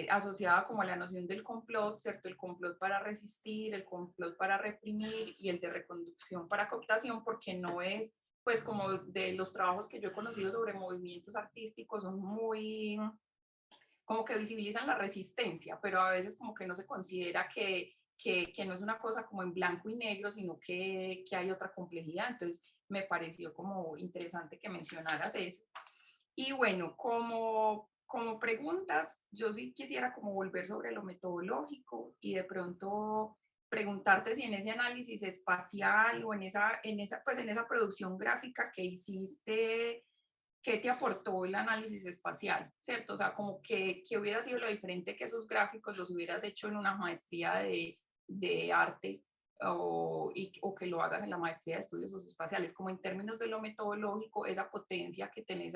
asociada como a la noción del complot, ¿cierto? El complot para resistir, el complot para reprimir y el de reconducción para cooptación, porque no es, pues como de los trabajos que yo he conocido sobre movimientos artísticos, son muy como que visibilizan la resistencia, pero a veces como que no se considera que no es una cosa como en blanco y negro, sino que hay otra complejidad. Entonces me pareció como interesante que mencionaras eso. Y bueno, como preguntas, yo sí quisiera como volver sobre lo metodológico y de pronto preguntarte si en ese análisis espacial o pues en esa producción gráfica que hiciste, ¿qué te aportó el análisis espacial? ¿Cierto? O sea, como que hubiera sido lo diferente que esos gráficos los hubieras hecho en una maestría de arte o que lo hagas en la maestría de estudios socioespaciales, como en términos de lo metodológico, esa potencia que tenés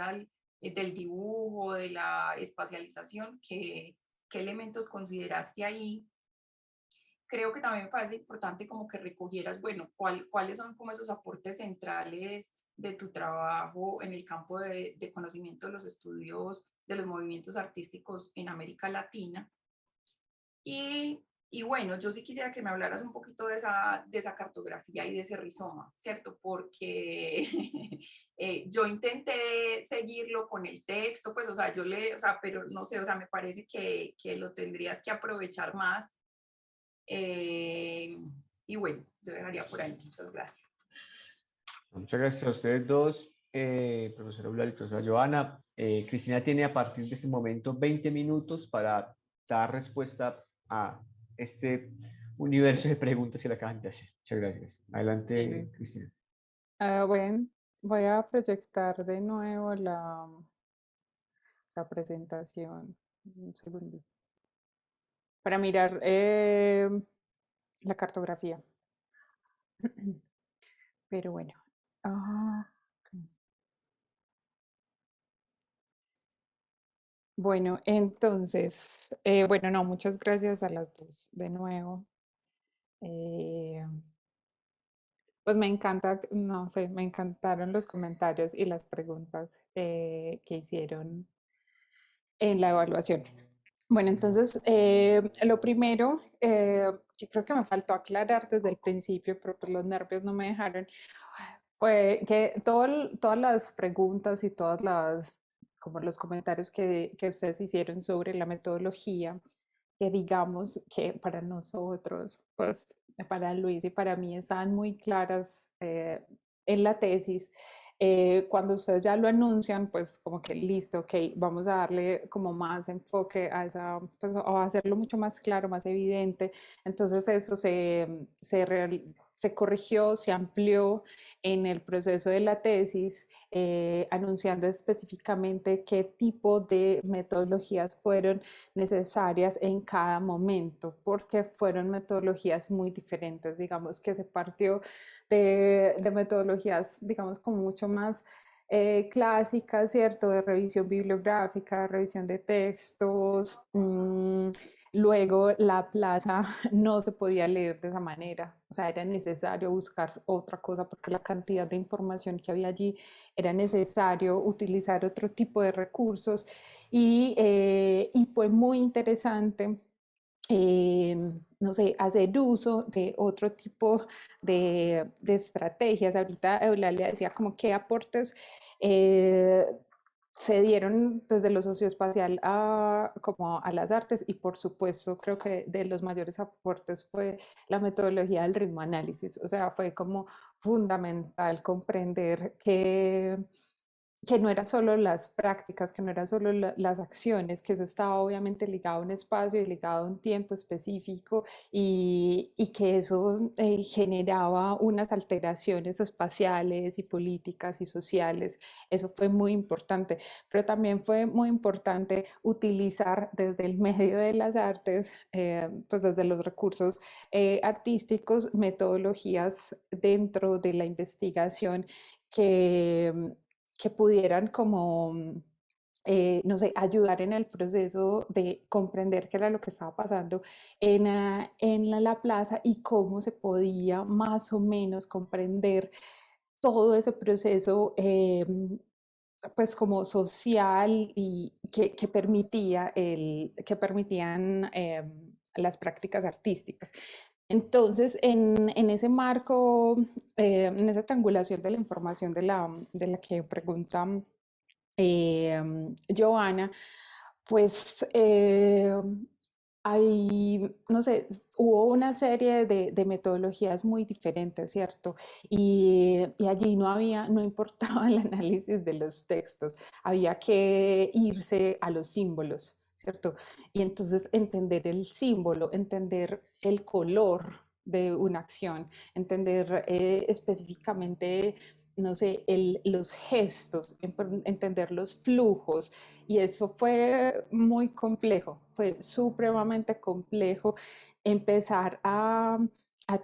del dibujo, de la espacialización, ¿qué elementos consideraste ahí? Creo que también me parece importante como que recogieras, bueno, cuáles son como esos aportes centrales de tu trabajo en el campo de conocimiento de los estudios de los movimientos artísticos en América Latina. Y bueno, yo sí quisiera que me hablaras un poquito de esa cartografía y de ese rizoma, ¿cierto? Porque yo intenté seguirlo con el texto, pues, o sea, pero no sé, o sea, me parece que lo tendrías que aprovechar más. Y bueno, yo dejaría por ahí. Muchas gracias. Muchas gracias a ustedes dos, profesora Eulalia y profesora Joana. Cristina tiene a partir de este momento 20 minutos para dar respuesta a este universo de preguntas que le acaban de hacer. Muchas gracias. Adelante, Cristina. Bueno, voy a proyectar de nuevo la presentación. Un segundo. Para mirar la cartografía. Pero bueno. Bueno, entonces, bueno, no, muchas gracias a las dos de nuevo. Pues me encanta, no sé, me encantaron los comentarios y las preguntas que hicieron en la evaluación. Bueno, entonces, lo primero, yo creo que me faltó aclarar desde el principio, pero pues los nervios no me dejaron, fue que todas las preguntas y como los comentarios que ustedes hicieron sobre la metodología, que digamos que para nosotros, pues para Luis y para mí están muy claras en la tesis. Cuando ustedes ya lo anuncian, pues como que listo, ok, vamos a darle como más enfoque a esa, pues, o a hacerlo mucho más claro, más evidente. Entonces eso se corrigió, se amplió en el proceso de la tesis, anunciando específicamente qué tipo de metodologías fueron necesarias en cada momento, porque fueron metodologías muy diferentes, digamos que se partió de metodologías, digamos, como mucho más clásicas, ¿cierto? De revisión bibliográfica, revisión de textos. Luego la plaza no se podía leer de esa manera, o sea, era necesario buscar otra cosa porque la cantidad de información que había allí era necesario utilizar otro tipo de recursos y fue muy interesante no sé, hacer uso de otro tipo de estrategias. Ahorita Eulalia decía como qué aportes se dieron desde lo socioespacial como a las artes y por supuesto creo que de los mayores aportes fue la metodología del ritmo análisis, o sea, fue como fundamental comprender que no eran solo las prácticas, que no eran solo las acciones, que eso estaba obviamente ligado a un espacio y ligado a un tiempo específico y que eso generaba unas alteraciones espaciales y políticas y sociales. Eso fue muy importante, pero también fue muy importante utilizar desde el medio de las artes, pues desde los recursos artísticos, metodologías dentro de la investigación que pudieran como, no sé, ayudar en el proceso de comprender qué era lo que estaba pasando en la plaza y cómo se podía más o menos comprender todo ese proceso pues como social y que permitían las prácticas artísticas. Entonces, en ese marco, en esa triangulación de la información de la que pregunta Joana, Pues hay, no sé, hubo una serie de metodologías muy diferentes, ¿cierto? Y allí no importaba el análisis de los textos, había que irse a los símbolos, ¿cierto? Y entonces entender el símbolo, entender el color de una acción, entender específicamente, no sé, los gestos, entender los flujos, y eso fue muy complejo, fue supremamente complejo empezar a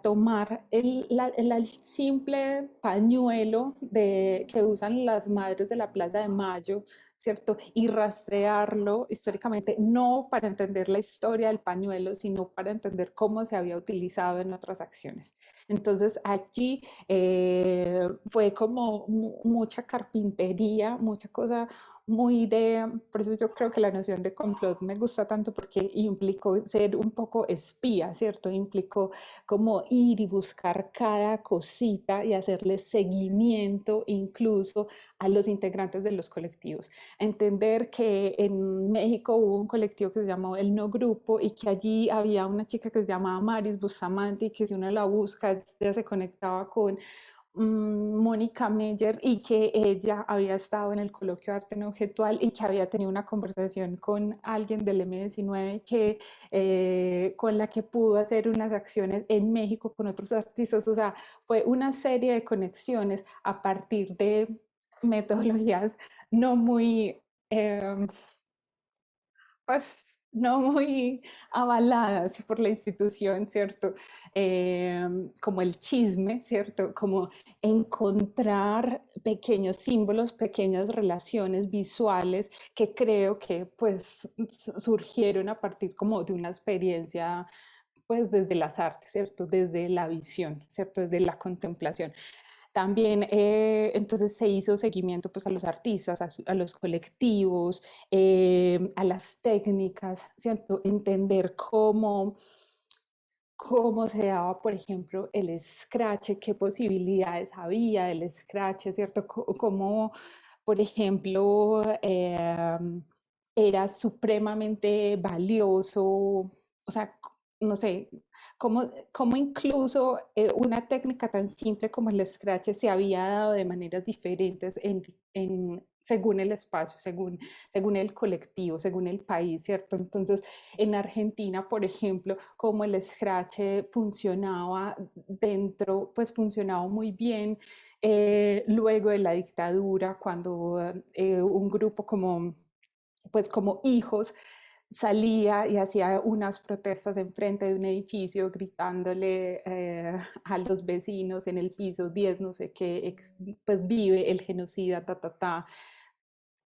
tomar el simple pañuelo que usan las madres de la Plaza de Mayo, ¿cierto? Y rastrearlo históricamente, no para entender la historia del pañuelo, sino para entender cómo se había utilizado en otras acciones. Entonces allí fue como mucha carpintería, mucha cosa muy por eso yo creo que la noción de complot me gusta tanto porque implicó ser un poco espía, ¿cierto? Implicó como ir y buscar cada cosita y hacerle seguimiento incluso a los integrantes de los colectivos. Entender que en México hubo un colectivo que se llamó El No Grupo y que allí había una chica que se llamaba Maris Bustamante y que si uno la busca ya se conectaba con Mónica Meyer y que ella había estado en el coloquio de arte no objetual y que había tenido una conversación con alguien del M19 con la que pudo hacer unas acciones en México con otros artistas. O sea, fue una serie de conexiones a partir de metodologías no muy pues no muy avaladas por la institución, ¿cierto? Como el chisme, ¿cierto? Como encontrar pequeños símbolos, pequeñas relaciones visuales que creo que pues surgieron a partir como de una experiencia pues desde las artes, ¿cierto? Desde la visión, ¿cierto? Desde la contemplación. También entonces se hizo seguimiento pues, a los artistas, a los colectivos, a las técnicas, ¿cierto? Entender cómo se daba, por ejemplo, el scratch, qué posibilidades había del scratch, ¿cierto? Cómo, por ejemplo, era supremamente valioso, o sea, no sé, cómo incluso una técnica tan simple como el scratch se había dado de maneras diferentes según el espacio, según el colectivo, según el país, ¿cierto? Entonces, en Argentina, por ejemplo, como el scratch funcionaba dentro, pues funcionaba muy bien luego de la dictadura, cuando un grupo pues como hijos salía y hacía unas protestas enfrente de un edificio gritándole a los vecinos en el piso 10 no sé qué, pues vive el genocida,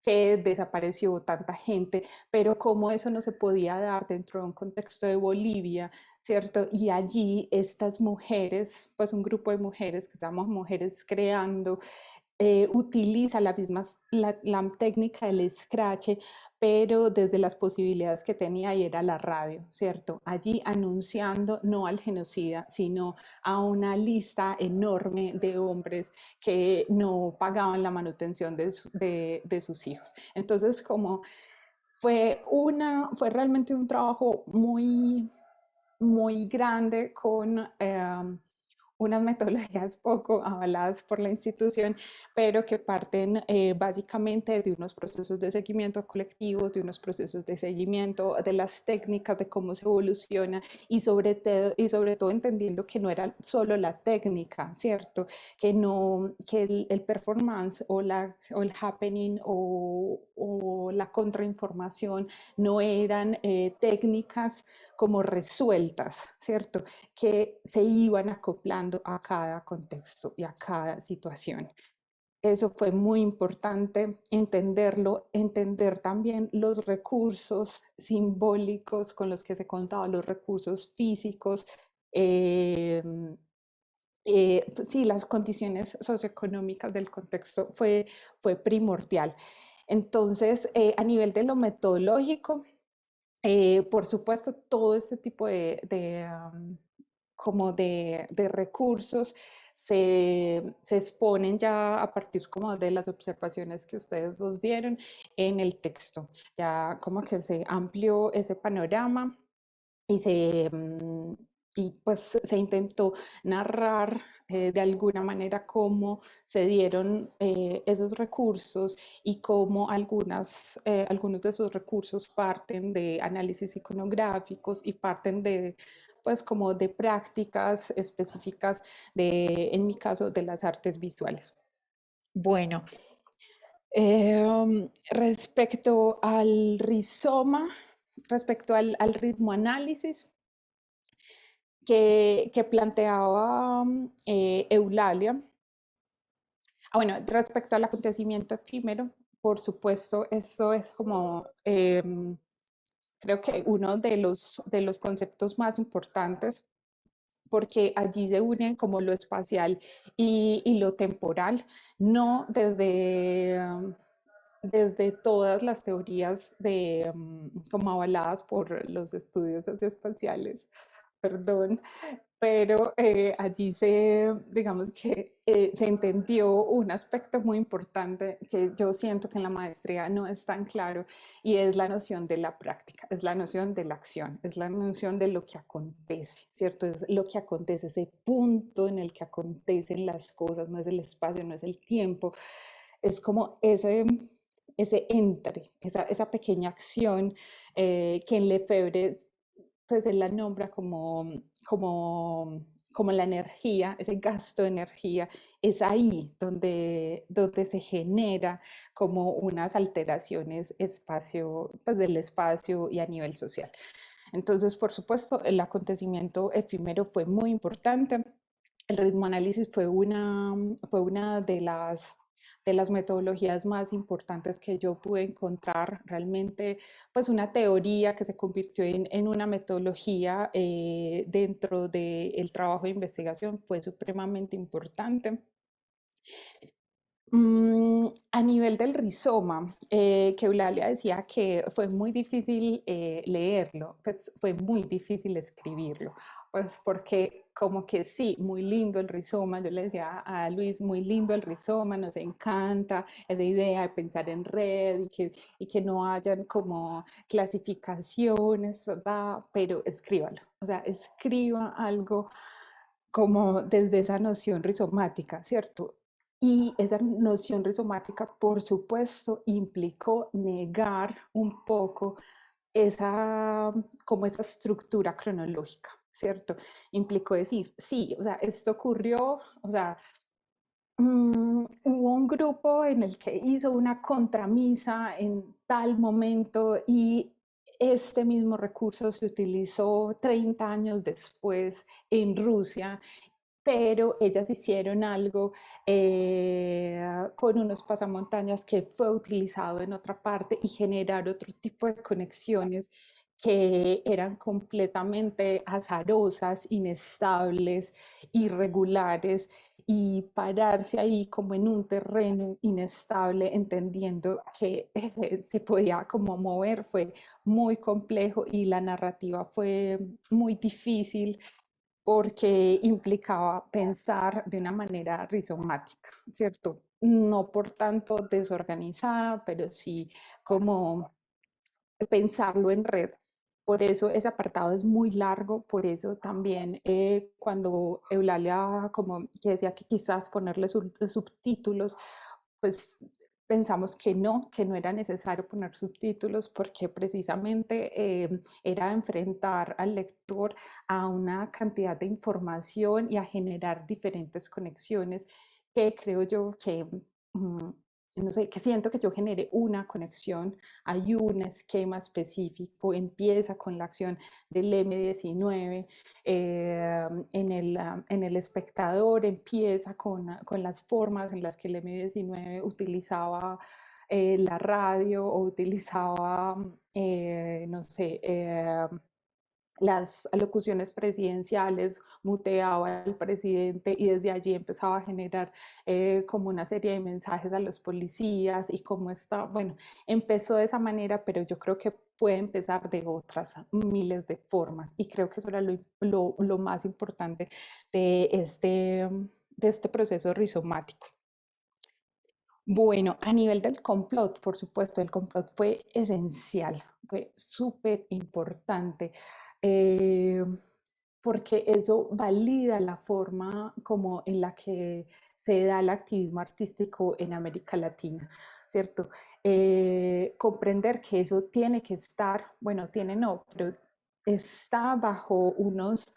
que desapareció tanta gente, pero cómo eso no se podía dar dentro de un contexto de Bolivia, ¿cierto? Y allí estas mujeres, pues un grupo de mujeres que se llama Mujeres Creando, utiliza la técnica del scratch, pero desde las posibilidades que tenía y era la radio, ¿cierto? Allí anunciando no al genocida, sino a una lista enorme de hombres que no pagaban la manutención de sus hijos. Entonces, como fue realmente un trabajo muy, muy grande con unas metodologías poco avaladas por la institución, pero que parten básicamente de unos procesos de seguimiento colectivos, de unos procesos de seguimiento de las técnicas, de cómo se evoluciona y sobre todo entendiendo que no era solo la técnica, ¿cierto? Que el performance o el happening o la contrainformación no eran técnicas como resueltas, ¿cierto? Que se iban acoplando a cada contexto y a cada situación. Eso fue muy importante entenderlo, entender también los recursos simbólicos con los que se contaban, los recursos físicos, eh, sí, las condiciones socioeconómicas del contexto fue primordial. Entonces, a nivel de lo metodológico, por supuesto, todo este tipo como de recursos se exponen ya a partir como de las observaciones que ustedes nos dieron en el texto. Ya como que se amplió ese panorama y y pues se intentó narrar de alguna manera cómo se dieron esos recursos y cómo algunos de esos recursos parten de análisis iconográficos y parten de pues como de prácticas específicas en mi caso, de las artes visuales. Bueno, respecto al rizoma, respecto al ritmo análisis, que planteaba Eulalia. Bueno, respecto al acontecimiento efímero, por supuesto, eso es como, creo que uno de los conceptos más importantes, porque allí se unen como lo espacial y lo temporal, no desde todas las teorías como avaladas por los estudios socioespaciales, perdón, pero allí digamos que se entendió un aspecto muy importante que yo siento que en la maestría no es tan claro y es la noción de la práctica, es la noción de la acción, es la noción de lo que acontece, ¿cierto? Es lo que acontece, ese punto en el que acontecen las cosas, no es el espacio, no es el tiempo, es como ese entre, esa pequeña acción que en Lefebvre pues él la nombra como la energía, ese gasto de energía, es ahí donde se genera como unas alteraciones pues del espacio y a nivel social. Entonces, por supuesto, el acontecimiento efímero fue muy importante. El ritmo análisis fue una de las metodologías más importantes que yo pude encontrar. Realmente, pues una teoría que se convirtió en una metodología dentro del trabajo de investigación fue supremamente importante. A nivel del rizoma, que Eulalia decía que fue muy difícil leerlo, pues fue muy difícil escribirlo, pues porque como que sí, muy lindo el rizoma, yo le decía a Luis, muy lindo el rizoma, nos encanta esa idea de pensar en red y que no hayan como clasificaciones, ¿verdad? Pero escríbalo, o sea, escriba algo como desde esa noción rizomática, ¿cierto? Y esa noción rizomática, por supuesto, implicó negar un poco como esa estructura cronológica, ¿cierto? Implicó decir, sí, o sea, esto ocurrió, o sea, hubo un grupo en el que hizo una contramisa en tal momento y este mismo recurso se utilizó 30 años después en Rusia, pero ellas hicieron algo con unos pasamontañas que fue utilizado en otra parte y generar otro tipo de conexiones que eran completamente azarosas, inestables, irregulares, y pararse ahí como en un terreno inestable, entendiendo que se podía como mover, fue muy complejo y la narrativa fue muy difícil porque implicaba pensar de una manera rizomática, ¿cierto? No por tanto desorganizada, pero sí como pensarlo en red. Por eso ese apartado es muy largo, por eso también cuando Eulalia como que decía que quizás ponerle subtítulos, pues pensamos que no era necesario poner subtítulos porque precisamente era enfrentar al lector a una cantidad de información y a generar diferentes conexiones que creo yo que no sé, que siento que yo generé una conexión, hay un esquema específico, empieza con la acción del M19, en el espectador empieza con las formas en las que el M19 utilizaba la radio o utilizaba, no sé, las alocuciones presidenciales, muteaba al presidente y desde allí empezaba a generar como una serie de mensajes a los policías y cómo está, bueno, empezó de esa manera, pero yo creo que puede empezar de otras miles de formas y creo que eso era lo más importante de este proceso rizomático. Bueno, a nivel del complot, por supuesto, el complot fue esencial, fue súper importante, eh, porque eso valida la forma como en la que se da el activismo artístico en América Latina, ¿cierto? Comprender que eso tiene que estar, bueno, tiene no, pero está bajo unos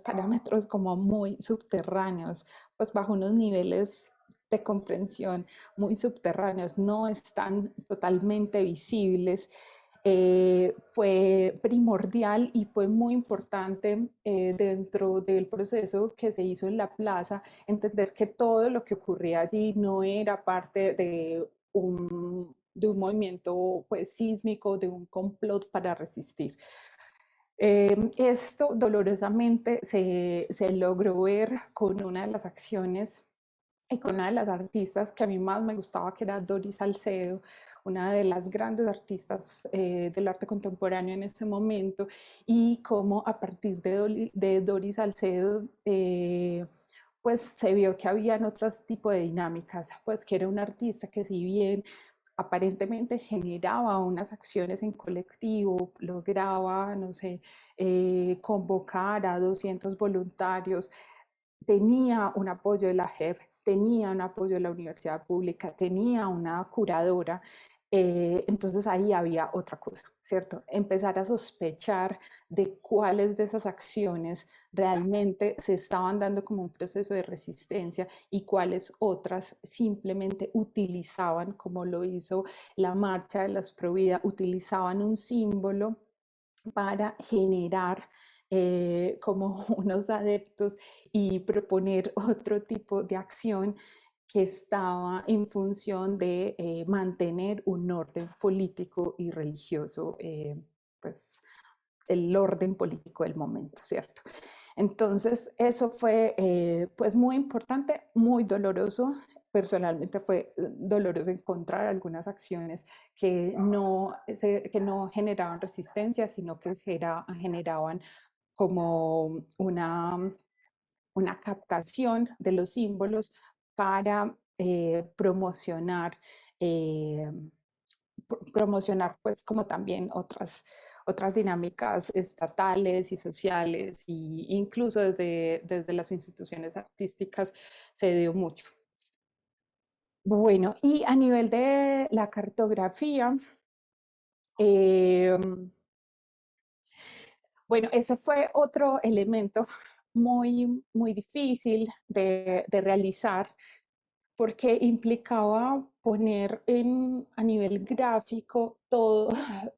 parámetros como muy subterráneos, pues bajo unos niveles de comprensión muy subterráneos, no están totalmente visibles. Fue primordial y fue muy importante dentro del proceso que se hizo en la plaza, entender que todo lo que ocurría allí no era parte de un movimiento pues, sísmico, de un complot para resistir. Esto dolorosamente se logró ver con una de las acciones y con una de las artistas que a mí más me gustaba, que era Doris Salcedo, una de las grandes artistas del arte contemporáneo en ese momento, y cómo a partir de Doris Salcedo, pues se vio que habían otros tipos de dinámicas, pues que era una artista que si bien aparentemente generaba unas acciones en colectivo, lograba, no sé, convocar a 200 voluntarios, tenía un apoyo de la JEP, tenía un apoyo de la universidad pública, tenía una curadora, entonces ahí había otra cosa, ¿cierto? Empezar a sospechar de cuáles de esas acciones realmente se estaban dando como un proceso de resistencia y cuáles otras simplemente utilizaban, como lo hizo la marcha de las Provida, utilizaban un símbolo para generar como unos adeptos y proponer otro tipo de acción que estaba en función de mantener un orden político y religioso, pues el orden político del momento, ¿cierto? Entonces, eso fue pues muy importante, muy doloroso. Personalmente fue doloroso encontrar algunas acciones que no generaban resistencia, sino que generaban como una captación de los símbolos para eh, promocionar pues como también otras dinámicas estatales y sociales e incluso desde las instituciones artísticas se dio mucho. Bueno, y a nivel de la cartografía, bueno, ese fue otro elemento muy, muy difícil de realizar porque implicaba poner a nivel gráfico todo,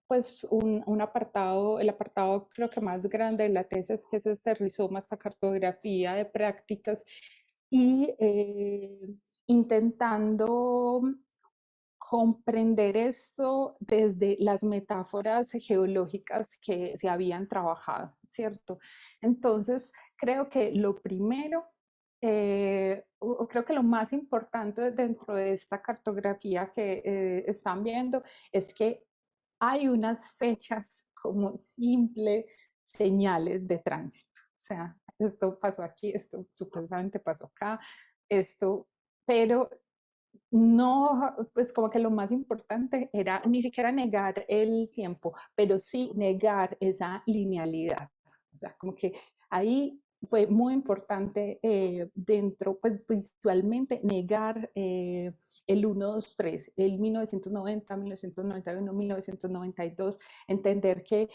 pues un apartado, el apartado creo que más grande de la tesis, que es este rizoma, esta cartografía de prácticas, y intentando comprender eso desde las metáforas geológicas que se habían trabajado, ¿cierto? Entonces, creo que lo primero, o creo que lo más importante dentro de esta cartografía que están viendo es que hay unas fechas como simple señales de tránsito. O sea, esto pasó aquí, esto supuestamente pasó acá, esto, pero no, pues como que lo más importante era ni siquiera negar el tiempo, pero sí negar esa linealidad. O sea, como que ahí fue muy importante dentro, pues visualmente, negar el 1, 2, 3, el 1990, 1991, 1992, entender que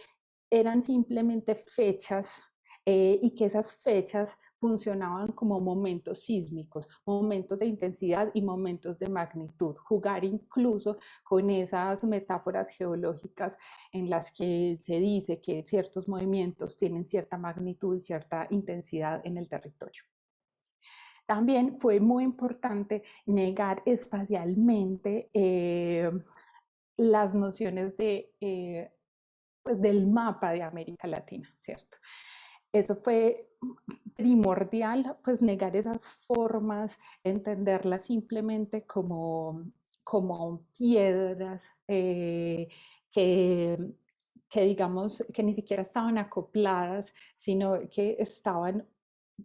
eran simplemente fechas y que esas fechas funcionaban como momentos sísmicos, momentos de intensidad y momentos de magnitud, jugar incluso con esas metáforas geológicas en las que se dice que ciertos movimientos tienen cierta magnitud y cierta intensidad en el territorio. También fue muy importante negar espacialmente las nociones de pues, del mapa de América Latina, ¿cierto? Eso fue primordial, pues negar esas formas, entenderlas simplemente como piedras que, que digamos que ni siquiera estaban acopladas, sino que estaban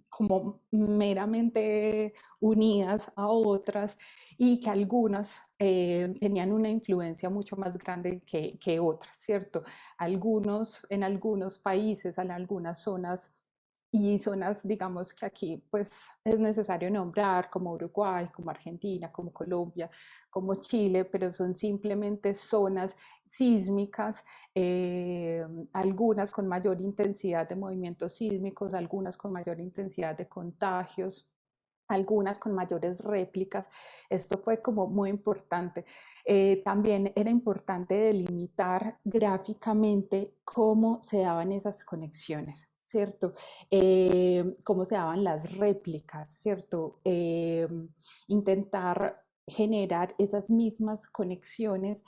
como meramente unidas a otras y que algunas tenían una influencia mucho más grande que otras, ¿cierto? En algunos países, en algunas zonas y zonas, digamos que aquí pues es necesario nombrar como Uruguay, como Argentina, como Colombia, como Chile, pero son simplemente zonas sísmicas, algunas con mayor intensidad de movimientos sísmicos, algunas con mayor intensidad de contagios, algunas con mayores réplicas. Esto fue como muy importante. También era importante delimitar gráficamente cómo se daban esas conexiones, ¿cierto? Cómo se daban las réplicas, ¿cierto? Intentar generar esas mismas conexiones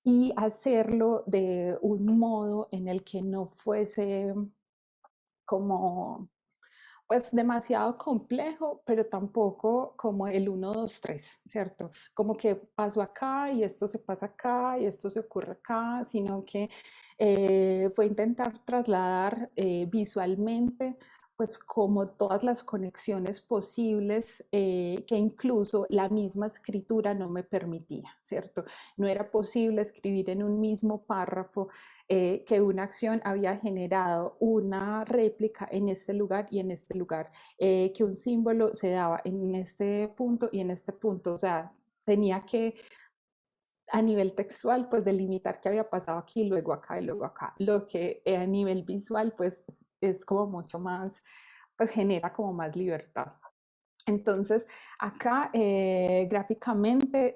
y hacerlo de un modo en el que no fuese como pues demasiado complejo, pero tampoco como el 1, 2, 3, ¿cierto? Como que pasó acá y esto se pasa acá y esto se ocurre acá, sino que fue intentar trasladar visualmente pues como todas las conexiones posibles que incluso la misma escritura no me permitía, ¿cierto? No era posible escribir en un mismo párrafo que una acción había generado una réplica en este lugar y en este lugar, que un símbolo se daba en este punto y en este punto, o sea, tenía que a nivel textual, pues delimitar qué había pasado aquí, luego acá y luego acá. Lo que a nivel visual, pues es como mucho más, pues genera como más libertad. Entonces, acá gráficamente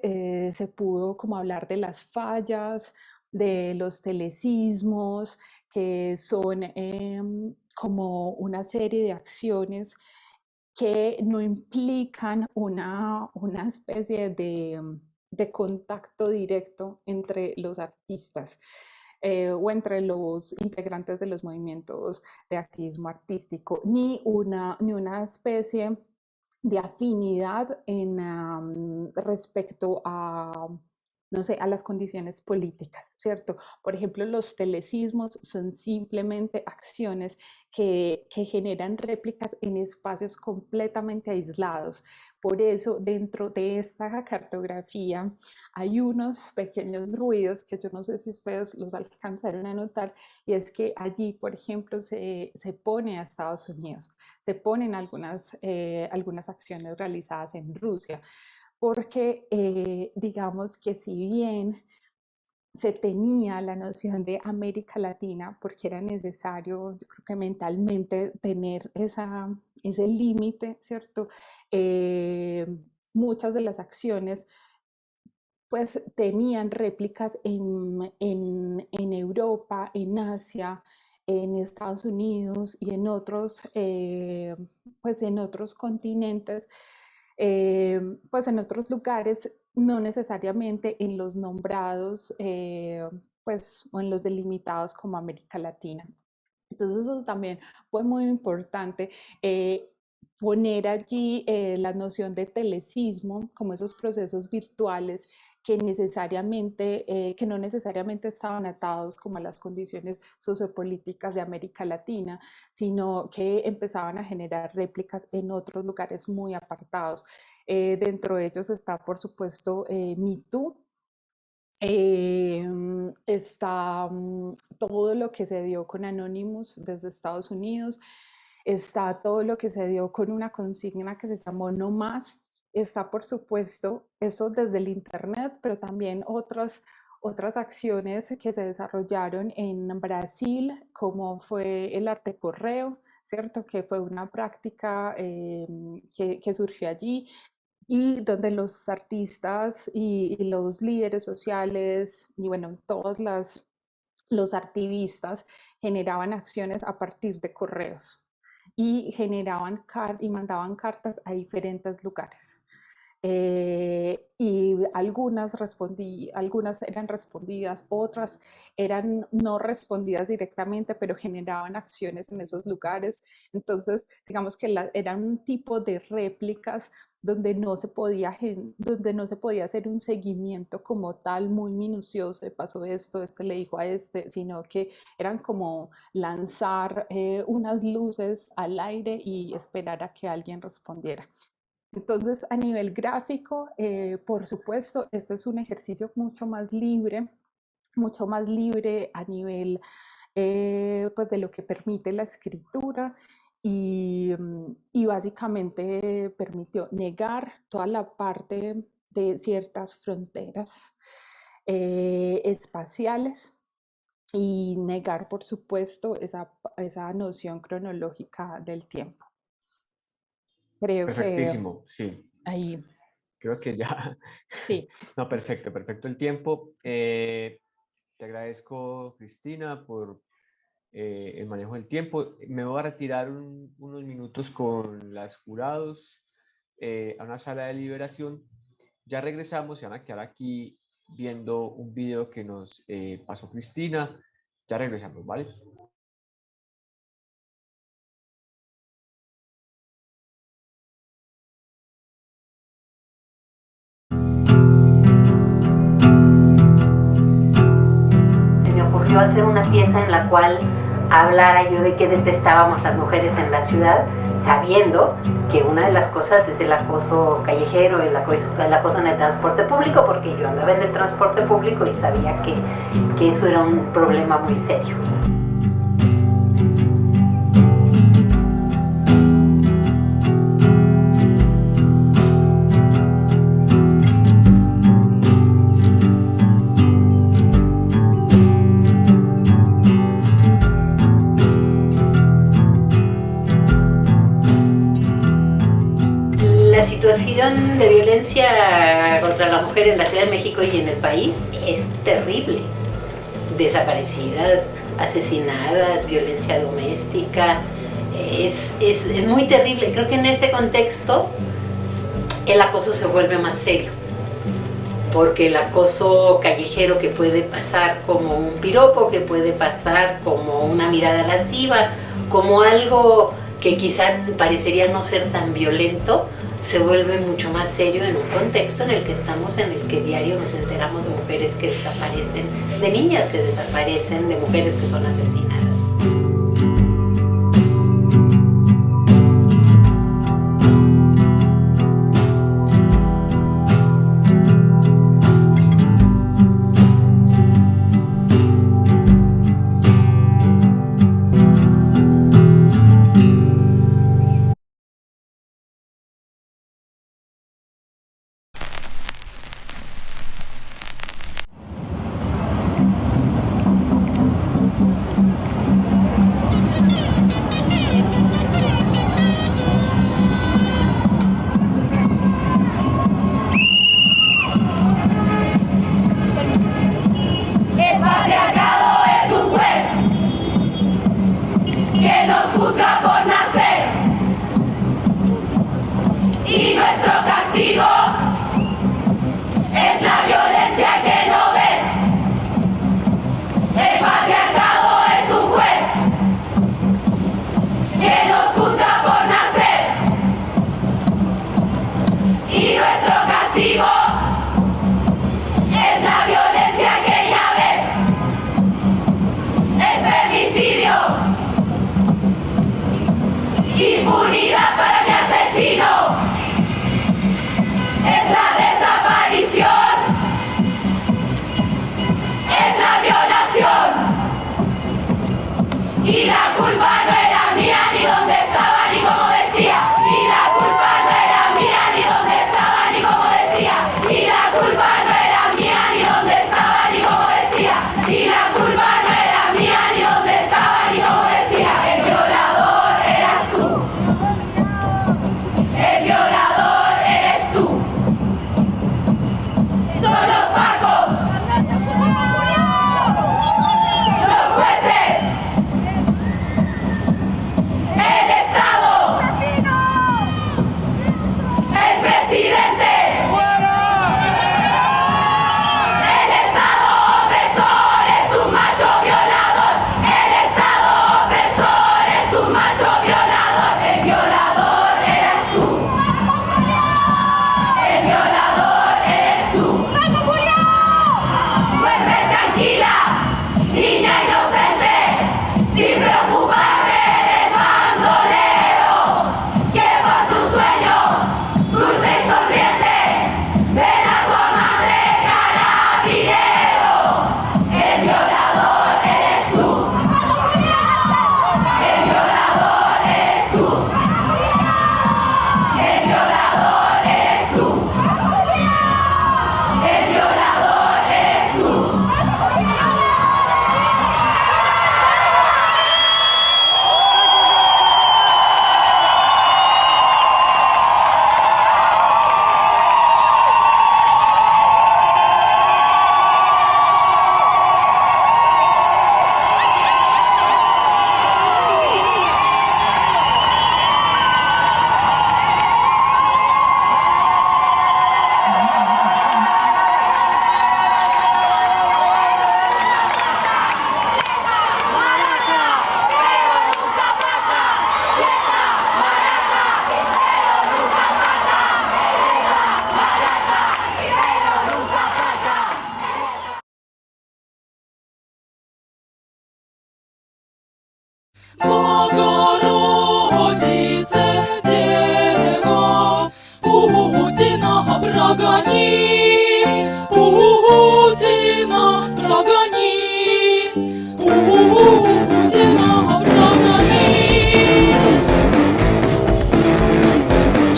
se pudo como hablar de las fallas, de los telesismos, que son como una serie de acciones que no implican una especie de contacto directo entre los artistas o entre los integrantes de los movimientos de activismo artístico, ni una especie de afinidad respecto a, no sé, a las condiciones políticas, ¿cierto? Por ejemplo, los telesismos son simplemente acciones que generan réplicas en espacios completamente aislados. Por eso, dentro de esta cartografía hay unos pequeños ruidos que yo no sé si ustedes los alcanzaron a notar, y es que allí, por ejemplo, se pone a Estados Unidos, se ponen algunas acciones realizadas en Rusia, porque digamos que si bien se tenía la noción de América Latina, porque era necesario, yo creo que mentalmente, tener ese límite, ¿cierto? Muchas de las acciones pues tenían réplicas en Europa, en Asia, en Estados Unidos y en otros, pues en otros continentes, pues en otros lugares, no necesariamente en los nombrados, pues o en los delimitados como América Latina. Entonces eso también fue muy importante. Poner allí la noción de telesismo, como esos procesos virtuales que que no necesariamente estaban atados como a las condiciones sociopolíticas de América Latina, sino que empezaban a generar réplicas en otros lugares muy apartados. Dentro de ellos está, por supuesto, Me Too. Está todo lo que se dio con Anonymous desde Estados Unidos, está todo lo que se dio con una consigna que se llamó No Más, está por supuesto eso desde el Internet, pero también otras acciones que se desarrollaron en Brasil, como fue el arte correo, ¿cierto? Que fue una práctica que surgió allí y donde los artistas y los líderes sociales y bueno, los activistas generaban acciones a partir de correos y y mandaban cartas a diferentes lugares. y algunas eran respondidas, otras eran no respondidas directamente, pero generaban acciones en esos lugares. Entonces, digamos que eran un tipo de réplicas donde no se podía hacer un seguimiento como tal muy minucioso, pasó esto, este le dijo a este, sino que eran como lanzar unas luces al aire y esperar a que alguien respondiera. Entonces, a nivel gráfico, por supuesto, este es un ejercicio mucho más libre a nivel pues de lo que permite la escritura y básicamente permitió negar toda la parte de ciertas fronteras espaciales y negar, por supuesto, esa noción cronológica del tiempo. Creo que Perfectísimo, sí. ahí, Creo que ya. sí. No, perfecto, perfecto el tiempo. Te agradezco, Cristina, por el manejo del tiempo. Me voy a retirar unos minutos con las jurados a una sala de deliberación. Ya regresamos, se van a quedar aquí viendo un video que nos pasó Cristina. Ya regresamos, ¿vale? Se me ocurrió hacer una pieza en la cual hablara yo de que detestábamos las mujeres en la ciudad, sabiendo que una de las cosas es el acoso callejero, el acoso en el transporte público, porque yo andaba en el transporte público y sabía que eso era un problema muy serio. La situación de violencia contra la mujer en la Ciudad de México y en el país es terrible. Desaparecidas, asesinadas, violencia doméstica, es muy terrible. Creo que en este contexto el acoso se vuelve más serio, porque el acoso callejero, que puede pasar como un piropo, que puede pasar como una mirada lasciva, como algo que quizá parecería no ser tan violento, se vuelve mucho más serio en un contexto en el que estamos, en el que diario nos enteramos de mujeres que desaparecen, de niñas que desaparecen, de mujeres que son asesinadas.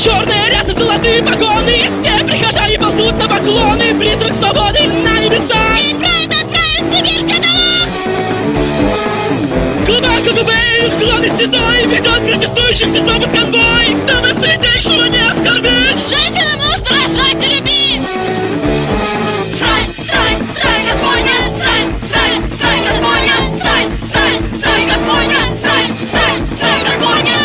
Черные рясы, золотые погоны, и все прихожане ползут на поклоны. Призрак свободы на небесах. Ведь правда отправить в Сибирь каталог. Глубоко губей, склоны седой, ведет протестующих беззубый конвой, чтобы святейшего не оскорбить. Женщина, муж, дрожать и любить. Срань, срань, срань, Господня, срань, срань, срань, Господня, срань, срань, срань, Господня, срань, срань, срань, Господня.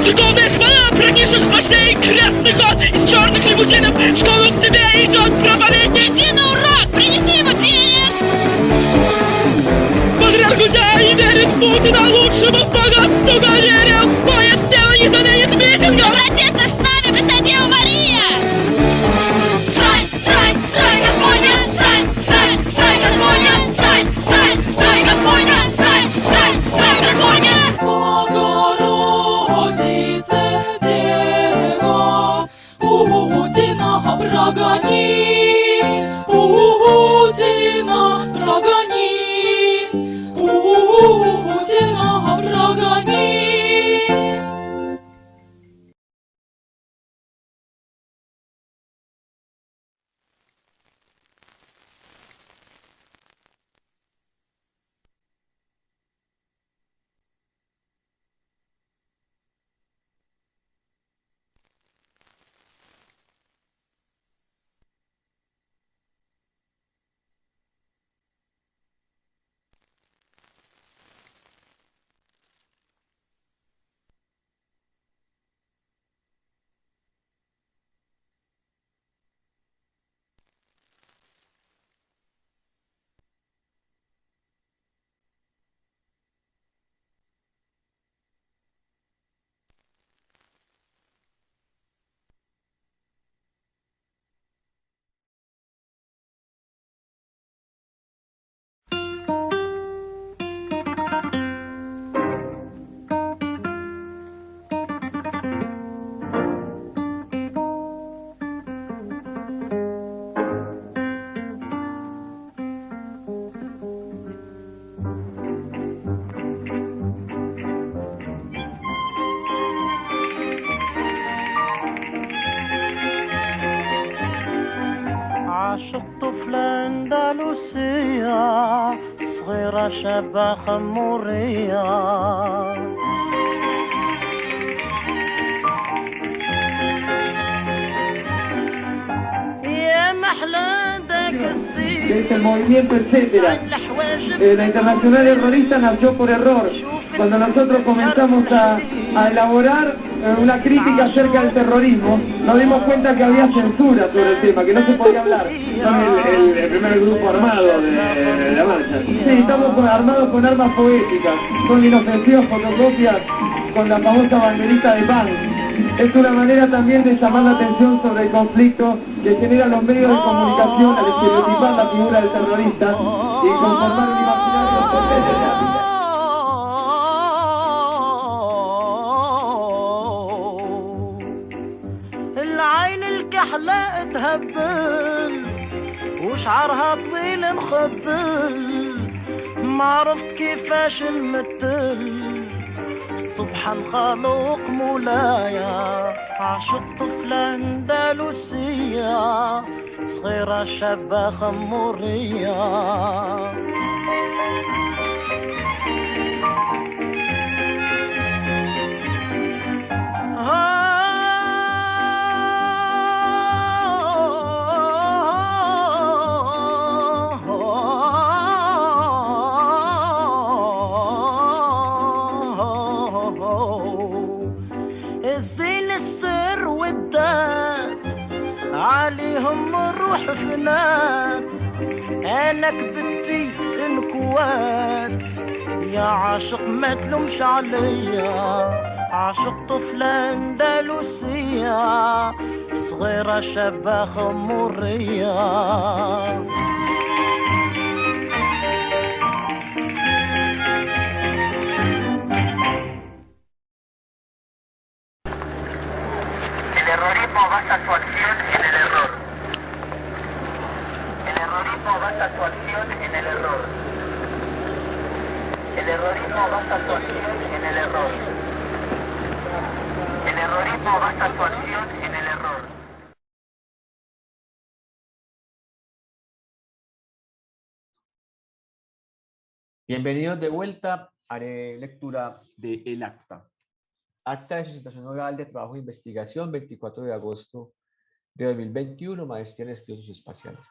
Церковная хвала пронизших вождей, крестный ход из черных лимузинов, в школу к тебе идет проповедник. Иди на урок, принеси ему денег. Патриарх гудя и верит в Путина, лучшему богатству доверия. Поезд дело не заменит митингов. На протестах с нами Пресвятая Дева Мария. Срань, срань, срань, Господня, срань, срань, срань, Господня, срань, срань, срань, Господня, срань, срань, срань, Господня. عاشق طفلة أندلسية صغيرة شابة خمورية يا محلى داك الزين Desde el movimiento etcétera. La Internacional Terrorista nació por error. Cuando nosotros comenzamos a elaborar una crítica acerca del terrorismo, nos dimos cuenta que había censura sobre el tema, que no se podía hablar. Son el primer grupo armado de la marcha. Sí, estamos armados con armas poéticas, son inofensivas fotocopias con la famosa banderita de pan. Es una manera también de llamar la atención sobre el conflicto que generan los medios de comunicación al estereotipar la figura del terrorista y conformar un imaginario العين الكحلة تهبل وشعرها طويل مخبل ما عرفت كيفاش نمثل سبحان خالق مولايا عاشق طفلة أندلسية صغيرة شابة خمورية الزين السر والدات عليهم الروح فنات انا كبتي انكوات يا عاشق ما تلومش عليا، عاشق طفلة أندلسية صغيرة شابة خمورية. El errorismo basa su acción en el error. El errorismo basa su acción en el error. El errorismo basa su acción en el error. El errorismo basa su acción en el error. Bienvenidos de vuelta. Haré lectura de el acta. Acta de sustentación oral de trabajo de investigación, 24 de agosto de 2021, maestría en estudios espaciales.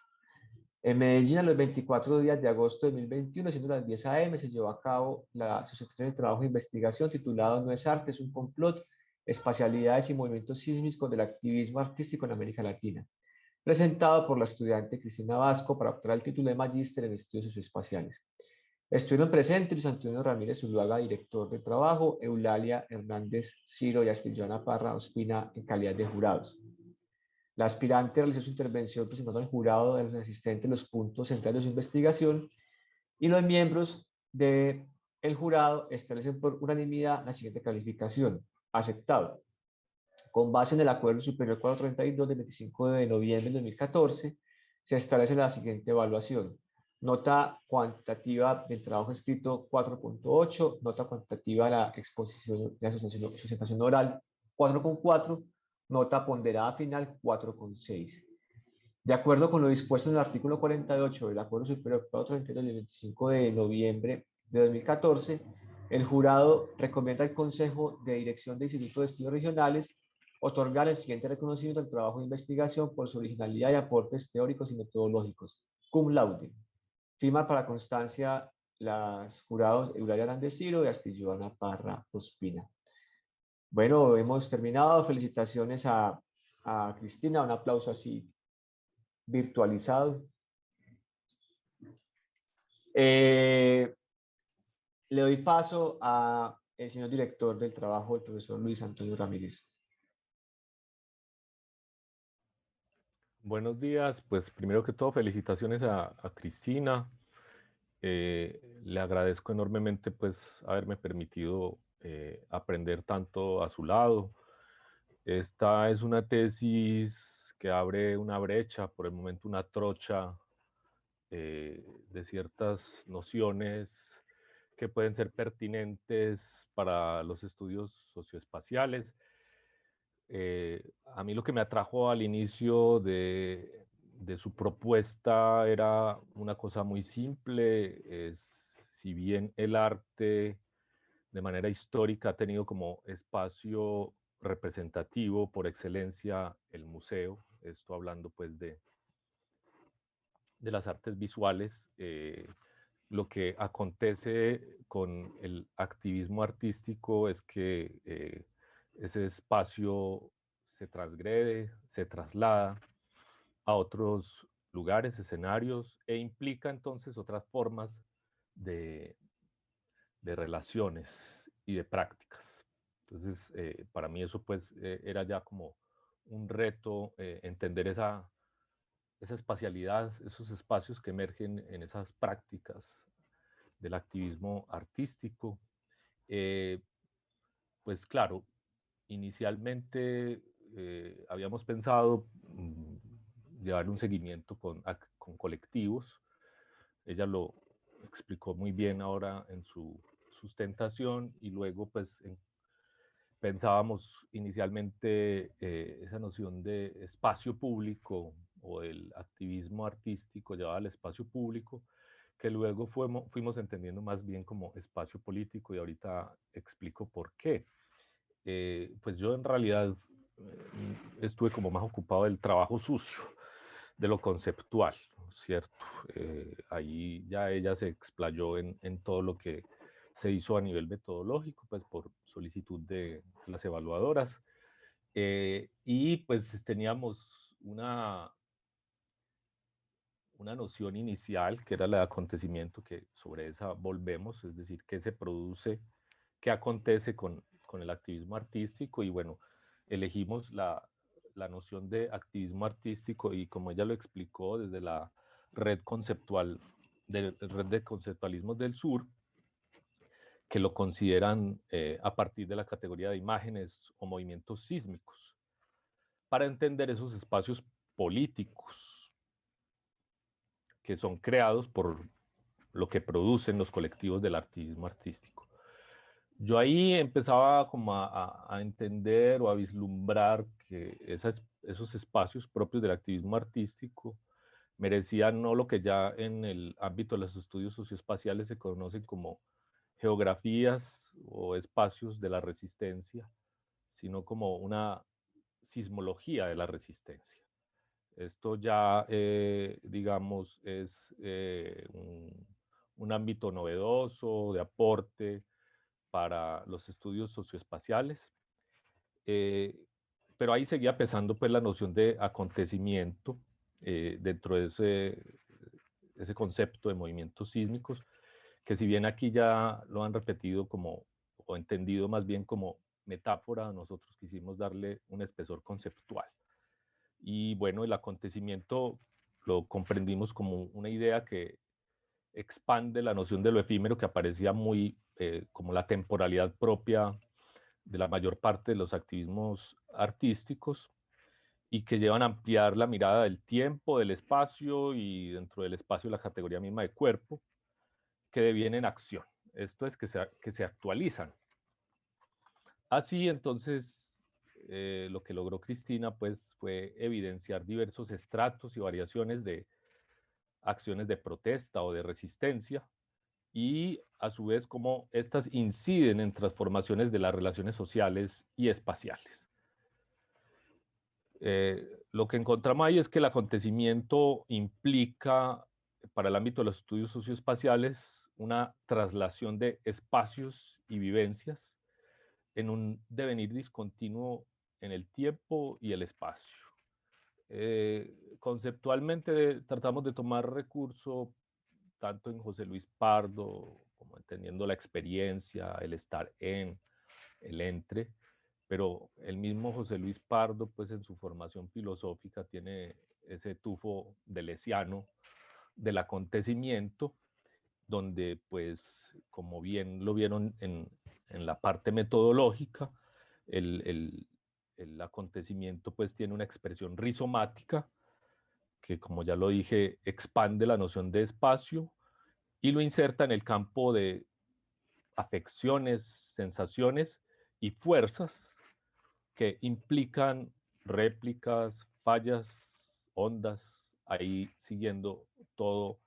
En Medellín, a los 24 días de agosto de 2021, siendo las 10 a.m., se llevó a cabo la sustentación de trabajo de investigación titulado No es arte, es un complot, espacialidades y movimientos sísmicos del activismo artístico en América Latina, presentado por la estudiante Cristina Vasco para obtener el título de magíster en estudios socioespaciales. Estuvieron presentes Luis Antonio Ramírez Zuluaga, director de trabajo, Eulalia Hernández Ciro y Astillana Parra Ospina en calidad de jurados. La aspirante realizó su intervención presentando al jurado de los asistentes los puntos centrales de su investigación y los miembros del jurado establecen por unanimidad la siguiente calificación: aceptado. Con base en el Acuerdo Superior 432 del 25 de noviembre de 2014, se establece la siguiente evaluación: nota cuantitativa del trabajo escrito 4.8, nota cuantitativa de la exposición de la sustentación oral 4.4, nota ponderada final 4.6. De acuerdo con lo dispuesto en el artículo 48 del Acuerdo Superior 432 del 25 de noviembre de 2014, el jurado recomienda al Consejo de Dirección de Instituto de Estudios Regionales otorgar el siguiente reconocimiento al trabajo de investigación por su originalidad y aportes teóricos y metodológicos. Cum laude. Firma para constancia las jurados Eulalia Hernández Ciro y Astillana Parra Ospina. Bueno, hemos terminado. Felicitaciones a Cristina. Un aplauso así virtualizado. Le doy paso al señor director del trabajo, el profesor Luis Antonio Ramírez. Buenos días, pues primero que todo felicitaciones a Cristina. Le agradezco enormemente pues haberme permitido aprender tanto a su lado. Esta es una tesis que abre una brecha, por el momento una trocha de ciertas nociones que pueden ser pertinentes para los estudios socioespaciales. A mí lo que me atrajo al inicio de su propuesta era una cosa muy simple. Si bien el arte de manera histórica ha tenido como espacio representativo por excelencia el museo, esto hablando pues de las artes visuales, lo que acontece con el activismo artístico es que ese espacio se transgrede, se traslada a otros lugares, escenarios, e implica entonces otras formas de relaciones y de prácticas. Entonces, para mí eso pues era ya como un reto, entender esa espacialidad, esos espacios que emergen en esas prácticas del activismo artístico. Pues claro, inicialmente habíamos pensado llevar un seguimiento con colectivos. Ella lo explicó muy bien ahora en su sustentación, y luego pues pensábamos inicialmente esa noción de espacio público o el activismo artístico llevado al espacio público, que luego fuimos entendiendo más bien como espacio político, y ahorita explico por qué. Pues yo en realidad estuve como más ocupado del trabajo sucio, de lo conceptual, ¿cierto? Ahí ya ella se explayó en todo lo que se hizo a nivel metodológico, pues por solicitud de las evaluadoras. Y pues teníamos una noción inicial, que era la de acontecimiento, que sobre esa volvemos, es decir, qué se produce, qué acontece con el activismo artístico, y bueno, elegimos la noción de activismo artístico, y como ella lo explicó, desde la red conceptual, red de conceptualismos del sur, que lo consideran a partir de la categoría de imágenes o movimientos sísmicos, para entender esos espacios políticos que son creados por lo que producen los colectivos del activismo artístico. Yo ahí empezaba como a entender o a vislumbrar que esos espacios propios del activismo artístico merecían no lo que ya en el ámbito de los estudios socioespaciales se conocen como geografías o espacios de la resistencia, sino como una sismología de la resistencia. Esto ya, digamos, es un ámbito novedoso de aporte para los estudios socioespaciales, pero ahí seguía pesando pues la noción de acontecimiento dentro de ese concepto de movimientos sísmicos, que si bien aquí ya lo han repetido como, o entendido más bien como metáfora, nosotros quisimos darle un espesor conceptual. Y bueno, el acontecimiento lo comprendimos como una idea que expande la noción de lo efímero, que aparecía muy como la temporalidad propia de la mayor parte de los activismos artísticos, y que llevan a ampliar la mirada del tiempo, del espacio, y dentro del espacio la categoría misma de cuerpo, que deviene en acción. Esto es que se actualizan. Así entonces, lo que logró Cristina pues fue evidenciar diversos estratos y variaciones de acciones de protesta o de resistencia, y a su vez cómo estas inciden en transformaciones de las relaciones sociales y espaciales. Lo que encontramos ahí es que el acontecimiento implica, para el ámbito de los estudios socioespaciales, una traslación de espacios y vivencias en un devenir discontinuo en el tiempo y el espacio. Conceptualmente tratamos de tomar recurso tanto en José Luis Pardo, como entendiendo la experiencia, el estar en, el entre, pero el mismo José Luis Pardo, pues en su formación filosófica tiene ese tufo deleuziano del acontecimiento, donde pues, como bien lo vieron en la parte metodológica, el acontecimiento pues tiene una expresión rizomática, que como ya lo dije, expande la noción de espacio y lo inserta en el campo de afecciones, sensaciones y fuerzas que implican réplicas, fallas, ondas, ahí siguiendo todo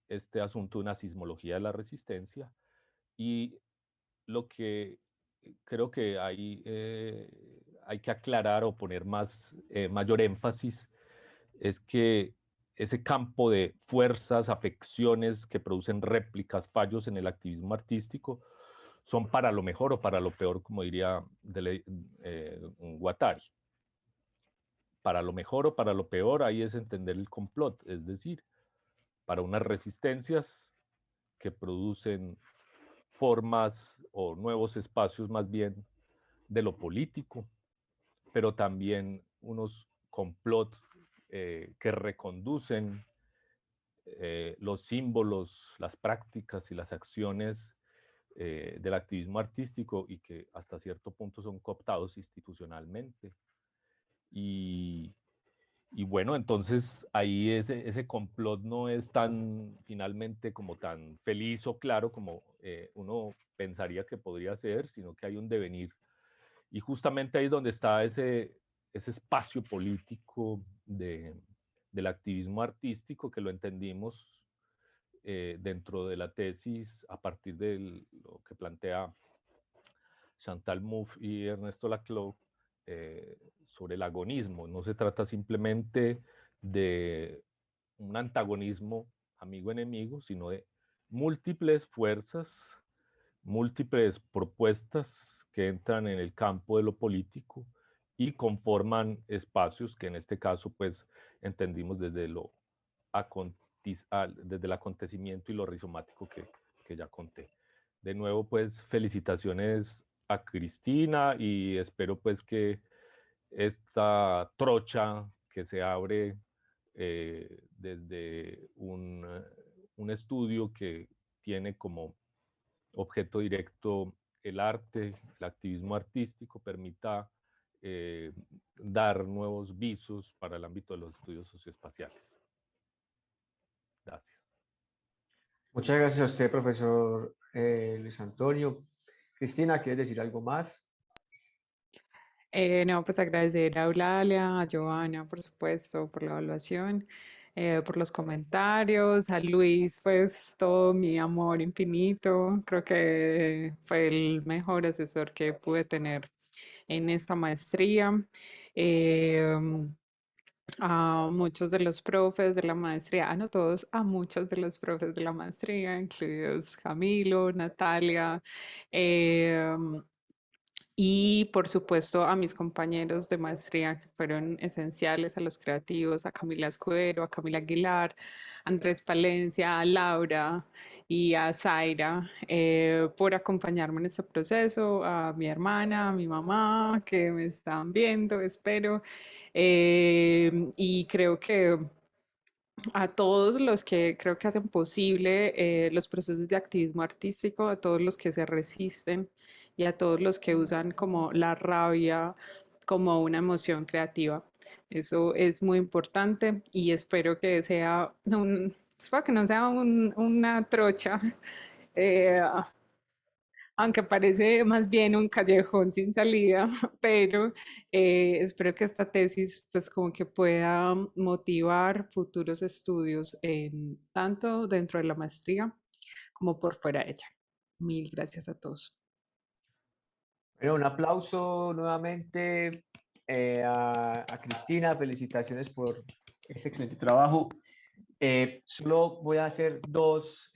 este asunto de una sismología de la resistencia. Y lo que creo que hay que aclarar o poner mayor énfasis es que ese campo de fuerzas, afecciones que producen réplicas, fallos en el activismo artístico, son para lo mejor o para lo peor, como diría Guattari. Para lo mejor o para lo peor, ahí es entender el complot, es decir, para unas resistencias que producen formas o nuevos espacios más bien de lo político, pero también unos complots que reconducen los símbolos, las prácticas y las acciones del activismo artístico, y que hasta cierto punto son cooptados institucionalmente. Y bueno, entonces ahí ese complot no es tan finalmente como tan feliz o claro como uno pensaría que podría ser, sino que hay un devenir. Y justamente ahí es donde está ese espacio político del activismo artístico, que lo entendimos dentro de la tesis a partir de lo que plantea Chantal Mouffe y Ernesto Laclau sobre el agonismo. No se trata simplemente de un antagonismo amigo-enemigo, sino de múltiples fuerzas, múltiples propuestas que entran en el campo de lo político y conforman espacios que en este caso pues entendimos desde lo desde el acontecimiento y lo rizomático que ya conté. De nuevo, pues felicitaciones a Cristina y espero pues que esta trocha que se abre desde un estudio que tiene como objeto directo el arte, el activismo artístico, permita dar nuevos visos para el ámbito de los estudios socioespaciales. Gracias. Muchas gracias a usted, profesor Luis Antonio. Cristina, ¿quieres decir algo más? No, pues agradecer a Eulalia, a Joana, por supuesto, por la evaluación, por los comentarios, a Luis, pues todo mi amor infinito. Creo que fue el mejor asesor que pude tener en esta maestría. A muchos de los profes de la maestría, no todos, a muchos de los profes de la maestría, incluidos Camilo, Natalia, y por supuesto a mis compañeros de maestría que fueron esenciales, a los creativos, a Camila Escudero, a Camila Aguilar, a Andrés Palencia, a Laura y a Zaira por acompañarme en este proceso, a mi hermana, a mi mamá que me están viendo, espero, y creo que a todos los que creo que hacen posible los procesos de activismo artístico, a todos los que se resisten y a todos los que usan como la rabia como una emoción creativa. Eso es muy importante y espero que sea espero que no sea una trocha, eh, aunque parece más bien un callejón sin salida, pero espero que esta tesis pues como que pueda motivar futuros estudios tanto dentro de la maestría como por fuera de ella. Mil gracias a todos. Bueno, un aplauso nuevamente a Cristina, felicitaciones por este excelente trabajo. Solo voy a hacer dos,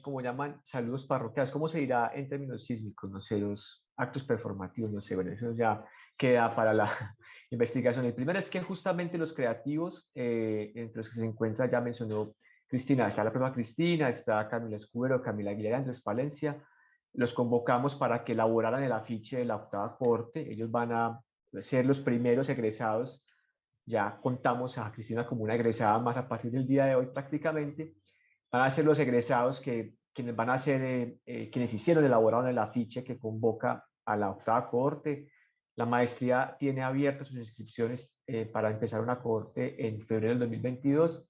como llaman, saludos parroquiales. ¿Cómo se dirá en términos sísmicos? No sé, los actos performativos, no sé, bueno, eso ya queda para la investigación. El primero es que justamente los creativos, entre los que se encuentra, ya mencionó Cristina, está la propia Cristina, está Camila Escudero, Camila Aguilera, Andrés Palencia. Los convocamos para que elaboraran el afiche de la octava corte. Ellos van a ser los primeros egresados. Ya contamos a Cristina como una egresada más a partir del día de hoy prácticamente. Van a ser los egresados quienes van a ser, quienes elaboraron el afiche que convoca a la octava corte. La maestría tiene abiertas sus inscripciones para empezar una corte en febrero del 2022.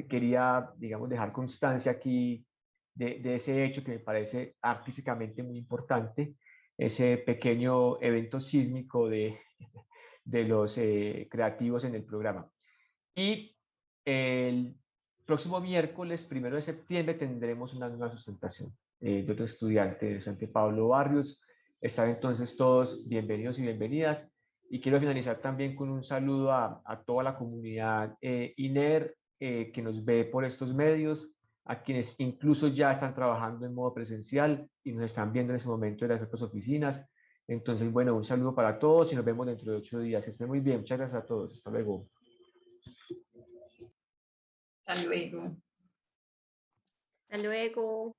Quería, digamos, dejar constancia aquí de ese hecho que me parece artísticamente muy importante, ese pequeño evento sísmico de los creativos en el programa. Y el próximo miércoles, 1 de septiembre, tendremos una nueva sustentación de otro estudiante, el estudiante Pablo Barrios. Están entonces todos bienvenidos y bienvenidas. Y quiero finalizar también con un saludo a toda la comunidad INER que nos ve por estos medios, a quienes incluso ya están trabajando en modo presencial y nos están viendo en ese momento en las otras oficinas. Entonces, bueno, un saludo para todos y nos vemos dentro de 8 días. Que estén muy bien. Muchas gracias a todos. Hasta luego. Hasta luego. Hasta luego.